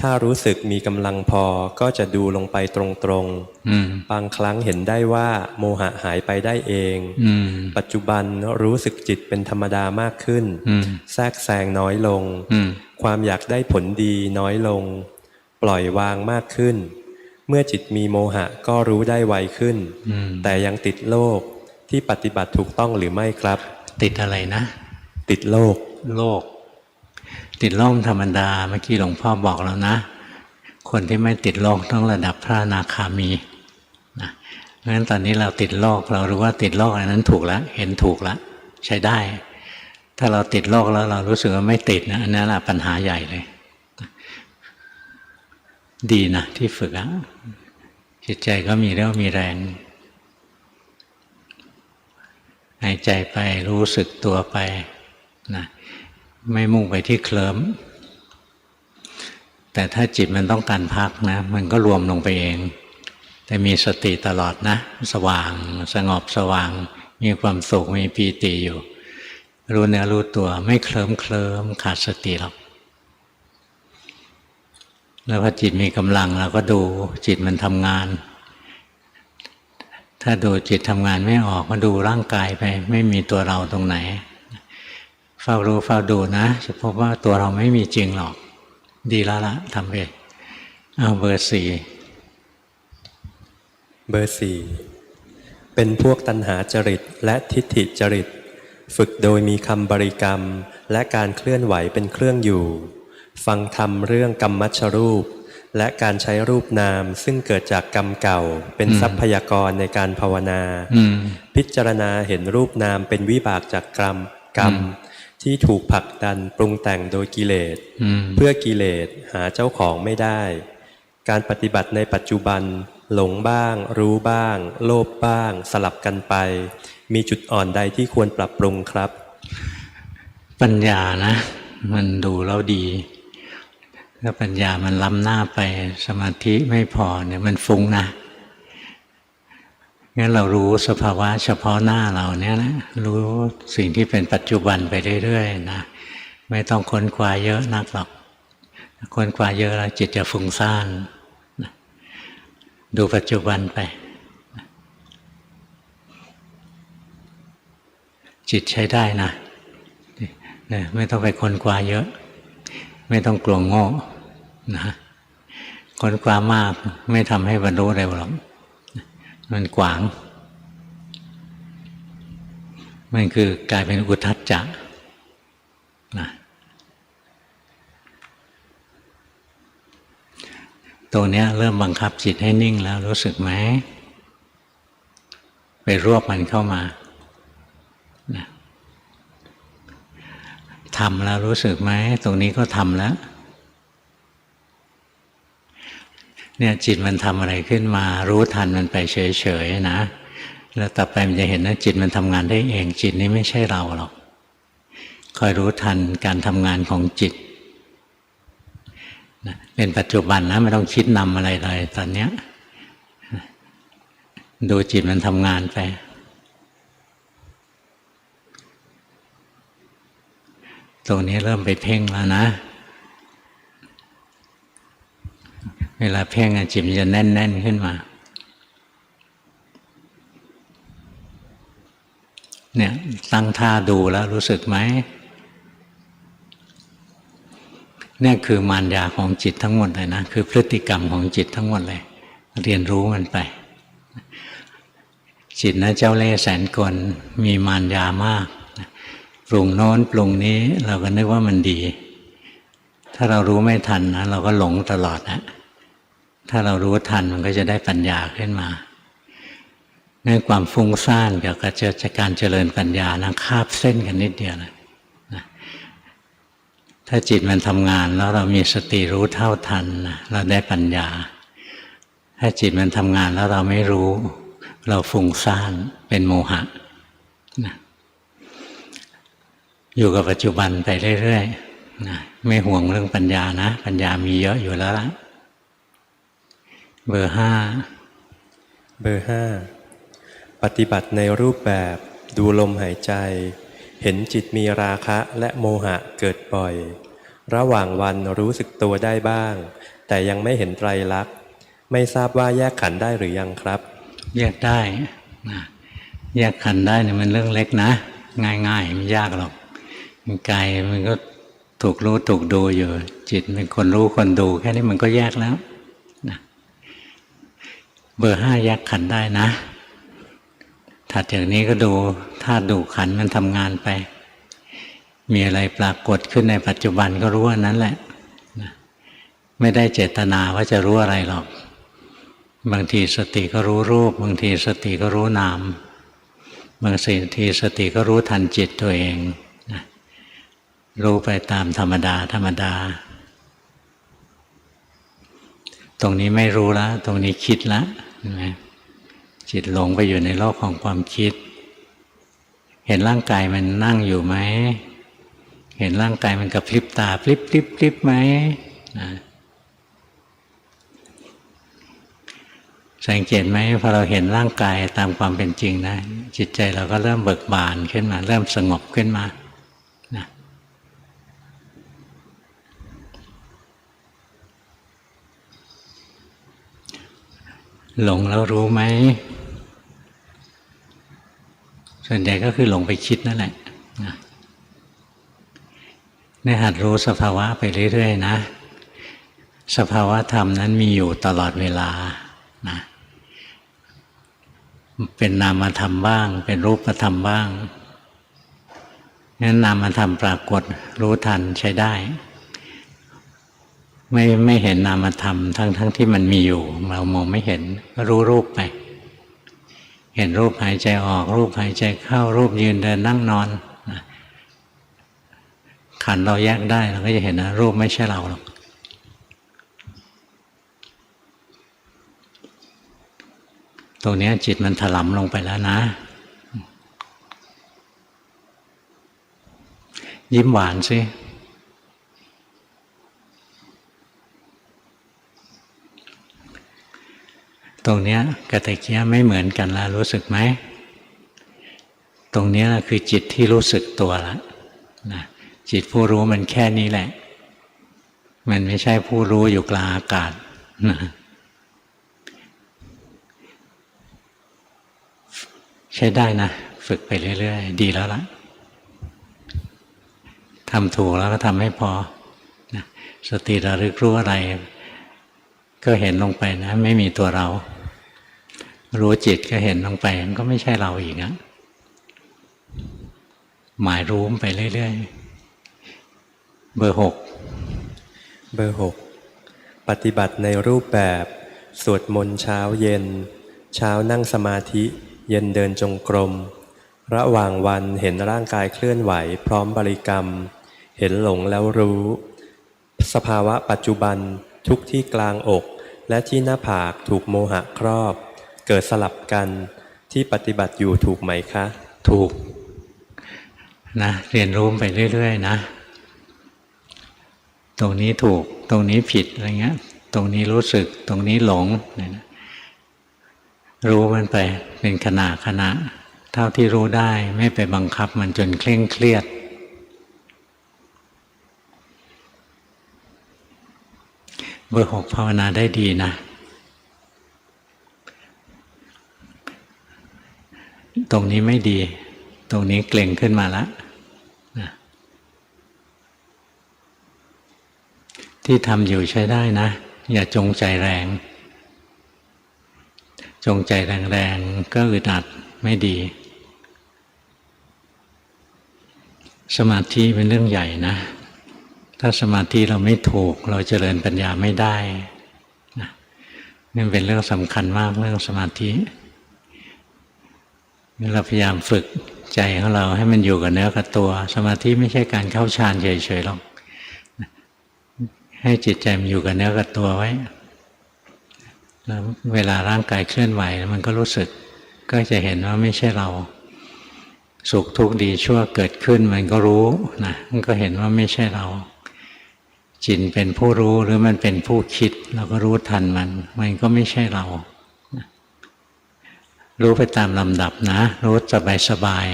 ถ้ารู้สึกมีกำลังพอก็จะดูลงไปตรงๆบางครั้งเห็นได้ว่าโมหะหายไปได้เองปัจจุบันรู้สึกจิตเป็นธรรมดามากขึ้นแทรกแซงน้อยลงความอยากได้ผลดีน้อยลงปล่อยวางมากขึ้นเมื่อจิตมีโมหะก็รู้ได้ไวขึ้นแต่ยังติดโลกที่ปฏิบัติถูกต้องหรือไม่ครับติดอะไรนะติดโลกติดโลกธรรมดาเมื่อกี้หลวงพ่อบอกแล้วนะคนที่ไม่ติดโลกต้องระดับพระอนาคามีนะเพราะฉะนั้นตอนนี้เราติดโลกเรารู้ว่าติดโลกอันนั้นถูกแล้วเห็นถูกแล้วใช้ได้ถ้าเราติดโลกแล้วเรารู้สึกว่าไม่ติดนะอันนั้นแหละปัญหาใหญ่เลยดีนะที่ฝึกจิตใจก็มีเรี่ยวมีแรงหายใจไปรู้สึกตัวไปนะไม่มุ่งไปที่เคลิ้มแต่ถ้าจิตมันต้องการพักนะมันก็รวมลงไปเองแต่มีสติตลอดนะสว่างสงบสว่าง มีความสุขมีปีติอยู่รู้เนื้อรู้ตัวไม่เคลิ้มขาดสติหรอกแล้วพอจิตมีกำลังเราก็ดูจิตมันทำงานถ้าดูจิตทำงานไม่ออกก็ดูร่างกายไปไม่มีตัวเราตรงไหนเฝ้ารู้เฝ้าดูนะจะพบว่าตัวเราไม่มีจริงหรอกดีแล้วละทำไปเอาเบอร์ 4เบอร์ 4เป็นพวกตัณหาจริตและทิฏฐิจริตฝึกโดยมีคำบริกรรมและการเคลื่อนไหวเป็นเครื่องอยู่ฟังธรรมเรื่องกรรมมัชรูปและการใช้รูปนามซึ่งเกิดจากกรรมเก่าเป็นทรัพยากรในการภาวนาพิจารณาเห็นรูปนามเป็นวิบากจากกรรมที่ถูกผลักดันปรุงแต่งโดยกิเลสเพื่อกิเลสหาเจ้าของไม่ได้การปฏิบัติในปัจจุบันหลงบ้างรู้บ้างโลภบ้างสลับกันไปมีจุดอ่อนใดที่ควรปรับปรุงครับปัญญานะมันดูแล้วดีถ้าปัญญามันล้ำหน้าไปสมาธิไม่พอเนี่ยมันฟุ้งนะงั้นเรารู้สภาวะเฉพาะหน้าเราเนี่ยนะรู้สิ่งที่เป็นปัจจุบันไปเรื่อยๆนะไม่ต้องค้นคว้าเยอะนักหรอกค้นคว้าเยอะแล้วจิตจะฟุ้งซ่านดูปัจจุบันไปจิตใช้ได้นะไม่ต้องไปค้นคว้าเยอะไม่ต้องกลัวโง่นะค้นคว้ามากไม่ทำให้บรรลุเร็วหรอกมันกว้างมันคือกลายเป็นอุทธัจจะนะตรงนี้เริ่มบังคับจิตให้นิ่งแล้วรู้สึกไหมไปรวบมันเข้ามานะทำแล้วรู้สึกไหมตรงนี้ก็ทำแล้วเนี่ยจิตมันทำอะไรขึ้นมารู้ทันมันไปเฉยๆนะแล้วต่อไปมันจะเห็นว่าจิตมันทำงานได้เองจิตนี้ไม่ใช่เราหรอกคอยรู้ทันการทำงานของจิตนะเป็นปัจจุบันนะไม่ต้องคิดนำอะไรเลยตอนเนี้ยดูจิตมันทำงานไปตรงนี้เริ่มไปเพ่งแล้วนะเวลาเพ่งจิตมันจะแน่นๆขึ้นมาเนี่ยตั้งท่าดูแล้วรู้สึกไหมเนี่ยคือมารยาของจิตทั้งหมดเลยนะคือพฤติกรรมของจิตทั้งหมดเลยเรียนรู้มันไปจิตนะเจ้าเล่ห์แสนกลมีมารยามากปรุงโน้นปรุงนี้เราก็นึกว่ามันดีถ้าเรารู้ไม่ทันนะเราก็หลงตลอดนะถ้าเรารู้ทันมันก็จะได้ปัญญาขึ้นมาในความฟุ้งซ่านกับการเจริญปัญญานะคาบเส้นกันนิดเดียวนะถ้าจิตมันทำงานแล้วเรามีสติรู้เท่าทันนะเราได้ปัญญาถ้าจิตมันทำงานแล้วเราไม่รู้เราฟุ้งซ่านเป็นโมหะนะอยู่กับปัจจุบันไปเรื่อยๆนะไม่ห่วงเรื่องปัญญานะปัญญามีเยอะอยู่แล้วละเบอร์ 5เบอร์ 5ปฏิบัติในรูปแบบดูลมหายใจเห็นจิตมีราคะและโมหะเกิดบ่อยระหว่างวันรู้สึกตัวได้บ้างแต่ยังไม่เห็นไตรลักษณ์ไม่ทราบว่าแยกขันธ์ได้หรือยังครับแยกได้นะแยกขันธ์ได้เนี่ยมันเรื่องเล็กนะง่ายๆไม่ยากหรอกกายมันก็ถูกรู้ถูกดูอยู่จิตเป็นคนรู้คนดูแค่นี้มันก็แยกแล้วนะเบอร์ 5แยกขันธ์ได้นะถัดจากนี้ก็ดูธาตุดูขันธ์มันทำงานไปมีอะไรปรากฏขึ้นในปัจจุบันก็รู้อันนั้นแหละนะไม่ได้เจตนาว่าจะรู้อะไรหรอกบางทีสติก็รู้รูปบางทีสติก็รู้นามบางทีสติก็รู้ทันจิตตัวเองนะรู้ไปตามธรรมดาตรงนี้ไม่รู้แล้วตรงนี้คิดแล้วเห็นไหมจิตหลงไปอยู่ในโลกของความคิดเห็นร่างกายมันนั่งอยู่ไหมเห็นร่างกายมันกระพริบตาพลิบไหมนะ สังเกตไหมพอเราเห็นร่างกายตามความเป็นจริงนะจิตใจเราก็เริ่มเบิกบานขึ้นมาเริ่มสงบขึ้นมานะหลงแล้วรู้ไหมส่วนใหญ่ก็คือหลงไปคิดนั่นแหละนะเนี่ยหัดรู้สภาวะไปเรื่อยๆนะสภาวะธรรมนั้นมีอยู่ตลอดเวลานะเป็นนามธรรมบ้างเป็นรูปธรรมบ้างงั้นนามธรรมปรากฏรู้ทันใช้ได้ไม่เห็นนามธรรมทั้งที่มันมีอยู่เรามองไม่เห็นก็รู้รูปไปเห็นรูปหายใจออกรูปหายใจเข้ารูปยืนเดินนั่งนอนขันธ์เราแยกได้เราก็จะเห็นนะรูปไม่ใช่เราหรอกตรงนี้จิตมันถลำลงไปแล้วนะยิ้มหวานสิตรงนี้กับตะเกียไม่เหมือนกันแล้วรู้สึกไหมตรงนี้คือจิตที่รู้สึกตัวแล้วนะจิตผู้รู้มันแค่นี้แหละมันไม่ใช่ผู้รู้อยู่กลางอากาศนะใช้ได้นะฝึกไปเรื่อยๆดีแล้วล่ะทำถูกแล้วก็ทำให้พอนะสติระลึกรู้อะไรก็เห็นลงไปนะไม่มีตัวเรารู้จิตก็เห็นลงไปมันก็ไม่ใช่เราอีกนะหมายรู้ไปเรื่อยๆเบอร์ 6เบอร์ 6ปฏิบัติในรูปแบบสวดมนต์เช้าเย็นเช้านั่งสมาธิเย็นเดินจงกรมระหว่างวันเห็นร่างกายเคลื่อนไหวพร้อมบริกรรมเห็นหลงแล้วรู้สภาวะปัจจุบันทุกที่กลางอกและที่หน้าผากถูกโมหะครอบเกิดสลับกันที่ปฏิบัติอยู่ถูกไหมคะถูกนะเรียนรู้ไปเรื่อยๆนะตรงนี้ถูกตรงนี้ผิดอะไรเงี้ยตรงนี้รู้สึกตรงนี้หลงรู้มันไปเป็นขณะเท่าที่รู้ได้ไม่ไปบังคับมันจนเคร่งเครียดเบอร์ 6ภาวนาได้ดีนะตรงนี้ไม่ดีตรงนี้เกร็งขึ้นมาแล้วที่ทำอยู่ใช้ได้นะอย่าจงใจแรงจงใจแรงๆก็อึดอัดไม่ดีสมาธิเป็นเรื่องใหญ่นะถ้าสมาธิเราไม่ถูกเราเจริญปัญญาไม่ได้นี่เป็นเรื่องสำคัญมากเรื่องสมาธิเราพยายามฝึกใจของเราให้มันอยู่กับเนื้อกับตัวสมาธิไม่ใช่การเข้าฌานเฉยๆหรอกให้จิตใจมันอยู่กับเนื้อกับตัวไว้แล้วเวลาร่างกายเคลื่อนไหวมันก็รู้สึกก็จะเห็นว่าไม่ใช่เราสุขทุกข์ดีชั่วเกิดขึ้นมันก็รู้นะมันก็เห็นว่าไม่ใช่เราจิตเป็นผู้รู้หรือมันเป็นผู้คิดเราก็รู้ทันมันก็ไม่ใช่เรารู้ไปตามลำดับนะรู้สบาย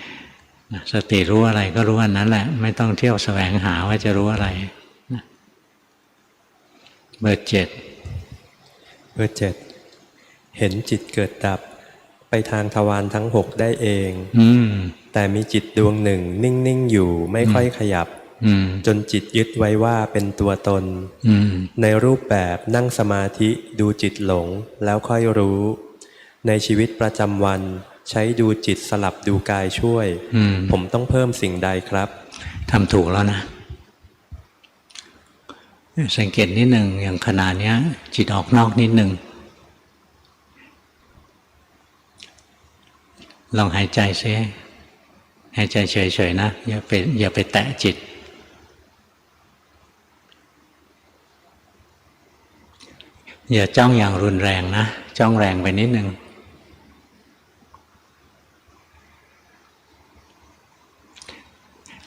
ๆสติรู้อะไรก็รู้อันนั้นแหละไม่ต้องเที่ยวแสวงหาว่าจะรู้อะไรเบอร์ 7เห็นจิตเกิดดับไปทางทวารทั้ง 6ได้เองแต่มีจิตดวงหนึ่งนิ่งๆอยู่ไม่ค่อยขยับจนจิตยึดไว้ว่าเป็นตัวตนในรูปแบบนั่งสมาธิดูจิตหลงแล้วค่อยรู้ในชีวิตประจำวันใช้ดูจิตสลับดูกายช่วยผมต้องเพิ่มสิ่งใดครับทำถูกแล้วนะสังเกตนิดหนึ่งอย่างขณะนี้จิตออกนอกนิดหนึ่งลองหายใจซิหายใจเฉยๆนะอย่าไปแตะจิตอย่าจ้องอย่างรุนแรงนะจ้องแรงไปนิดหนึ่ง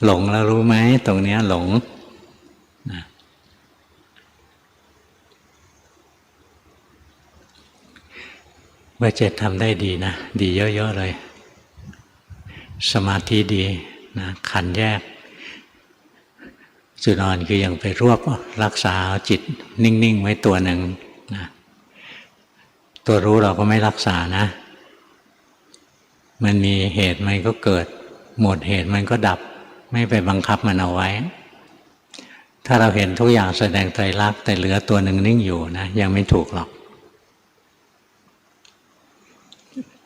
หลงแล้วรู้ไหมตรงนี้หลง เบอร์ 7ทำได้ดีนะดีเยอะๆเลยสมาธิดีนะขันแยกจุดอ่อนคือยังไปรวบรักษาจิตนิ่งๆไว้ตัวหนึ่งนะตัวรู้เราก็ไม่รักษานะมันมีเหตุมันก็เกิดหมดเหตุมันก็ดับไม่ไปบังคับมันเอาไว้ถ้าเราเห็นทุกอย่างแสดงไตรลักษณ์แต่เหลือตัวหนึ่งนิ่งอยู่นะยังไม่ถูกหรอก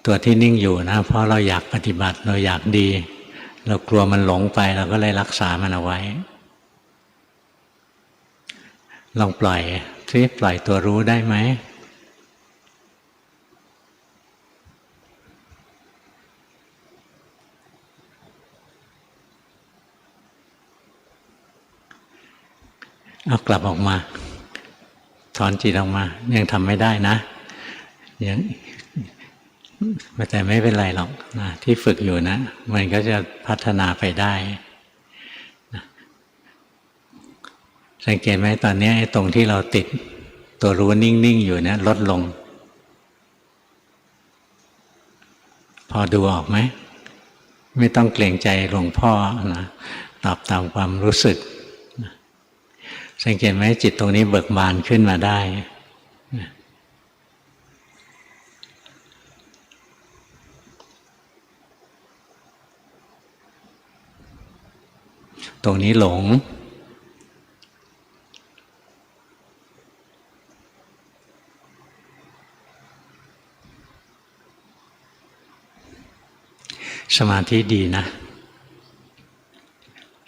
ตัวที่นิ่งอยู่นะเพราะเราอยากปฏิบัติเราอยากดีเรากลัวมันหลงไปเราก็เลยรักษามันเอาไว้ลองปล่อยที่ปล่อยตัวรู้ได้ไหมเอากลับออกมาถอนจิตออกมายังทำไม่ได้นะยังแต่ไม่เป็นไรหรอกนะที่ฝึกอยู่นะมันก็จะพัฒนาไปได้นะสังเกตไหมตอนนี้ไอ้ตรงที่เราติดตัวรู้นิ่งๆอยู่เนี่ยลดลงพอดูออกไหมไม่ต้องเกรงใจหลวงพ่อนะตอบตามความรู้สึกสังเกตไหมจิตตรงนี้เบิกบานขึ้นมาได้ตรงนี้หลงสมาธิดีนะ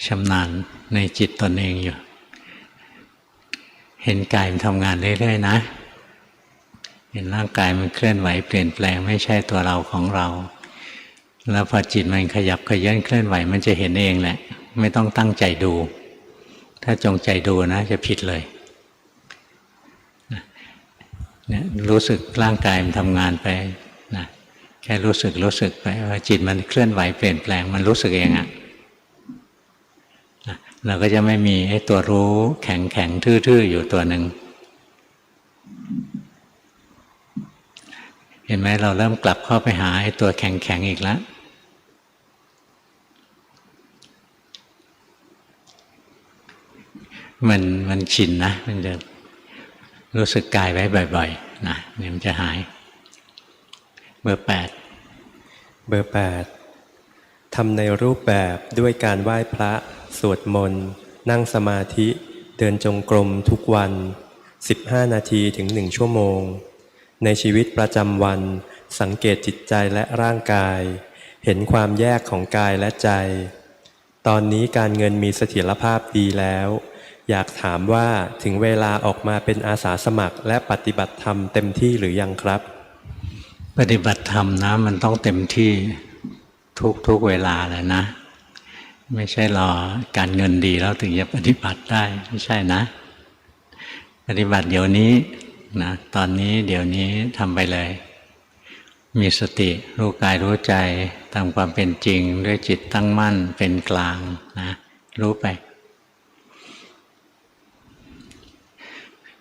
ชำนาญในจิตตนเองอยู่เห็นกายมันทำงานเรื่อยๆนะเห็นร่างกายมันเคลื่อนไหวเปลี่ยนแปลงไม่ใช่ตัวเราของเราแล้วพอจิตมันขยับเขยื้อนเคลื่อนไหวมันจะเห็นเองแหละไม่ต้องตั้งใจดูถ้าจงใจดูนะจะผิดเลยเนี่ยรู้สึกร่างกายมันทำงานไปนะแค่รู้สึกไปว่าจิตมันเคลื่อนไหวเปลี่ยนแปลงมันรู้สึกเองอะเราก็จะไม่มีไอ้ตัวรู้แข็งทื่อๆอยู่ตัวหนึ่งเห็นไหมเราเริ่มกลับเข้าไปหาไอ้ตัวแข็งอีกแล้วมันชินนะมันจะรู้สึกกายไว้บ่อยๆนะเนี่ยมันจะหายเบอร์ 8เบอร์ 8ทำในรูปแบบด้วยการไหว้พระสวดมนต์นั่งสมาธิเดินจงกรมทุกวัน15 นาทีถึง1 ชั่วโมงในชีวิตประจำวันสังเกตจิตใจและร่างกายเห็นความแยกของกายและใจตอนนี้การเงินมีเสถียรภาพดีแล้วอยากถามว่าถึงเวลาออกมาเป็นอาสาสมัครและปฏิบัติธรรมเต็มที่หรือยังครับปฏิบัติธรรมนะมันต้องเต็มที่ทุกเวลาเลยนะไม่ใช่รอการเงินดีแล้วถึงจะปฏิบัติได้ไม่ใช่นะปฏิบัติเดี๋ยวนี้นะตอนนี้เดี๋ยวนี้ทำไปเลยมีสติรู้กายรู้ใจตามความเป็นจริงด้วยจิตตั้งมั่นเป็นกลางนะรู้ไป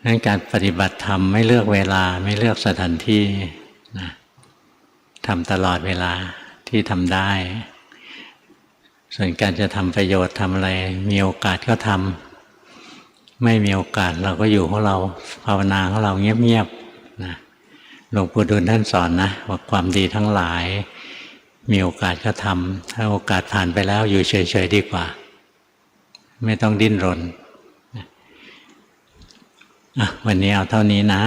นั้นการปฏิบัติธรรมไม่เลือกเวลาไม่เลือกสถานที่นะทำตลอดเวลาที่ทำได้ส่วนการจะทำประโยชน์ทำอะไรมีโอกาสก็ทำไม่มีโอกาสเราก็อยู่ของเราภาวนาของเราเงียบๆนะหลวงปู่ดูลท่านสอนนะว่าความดีทั้งหลายมีโอกาสก็ทำถ้าโอกาสผ่านไปแล้วอยู่เฉยๆดีกว่าไม่ต้องดิ้นรนวันนี้เอาเท่านี้นะ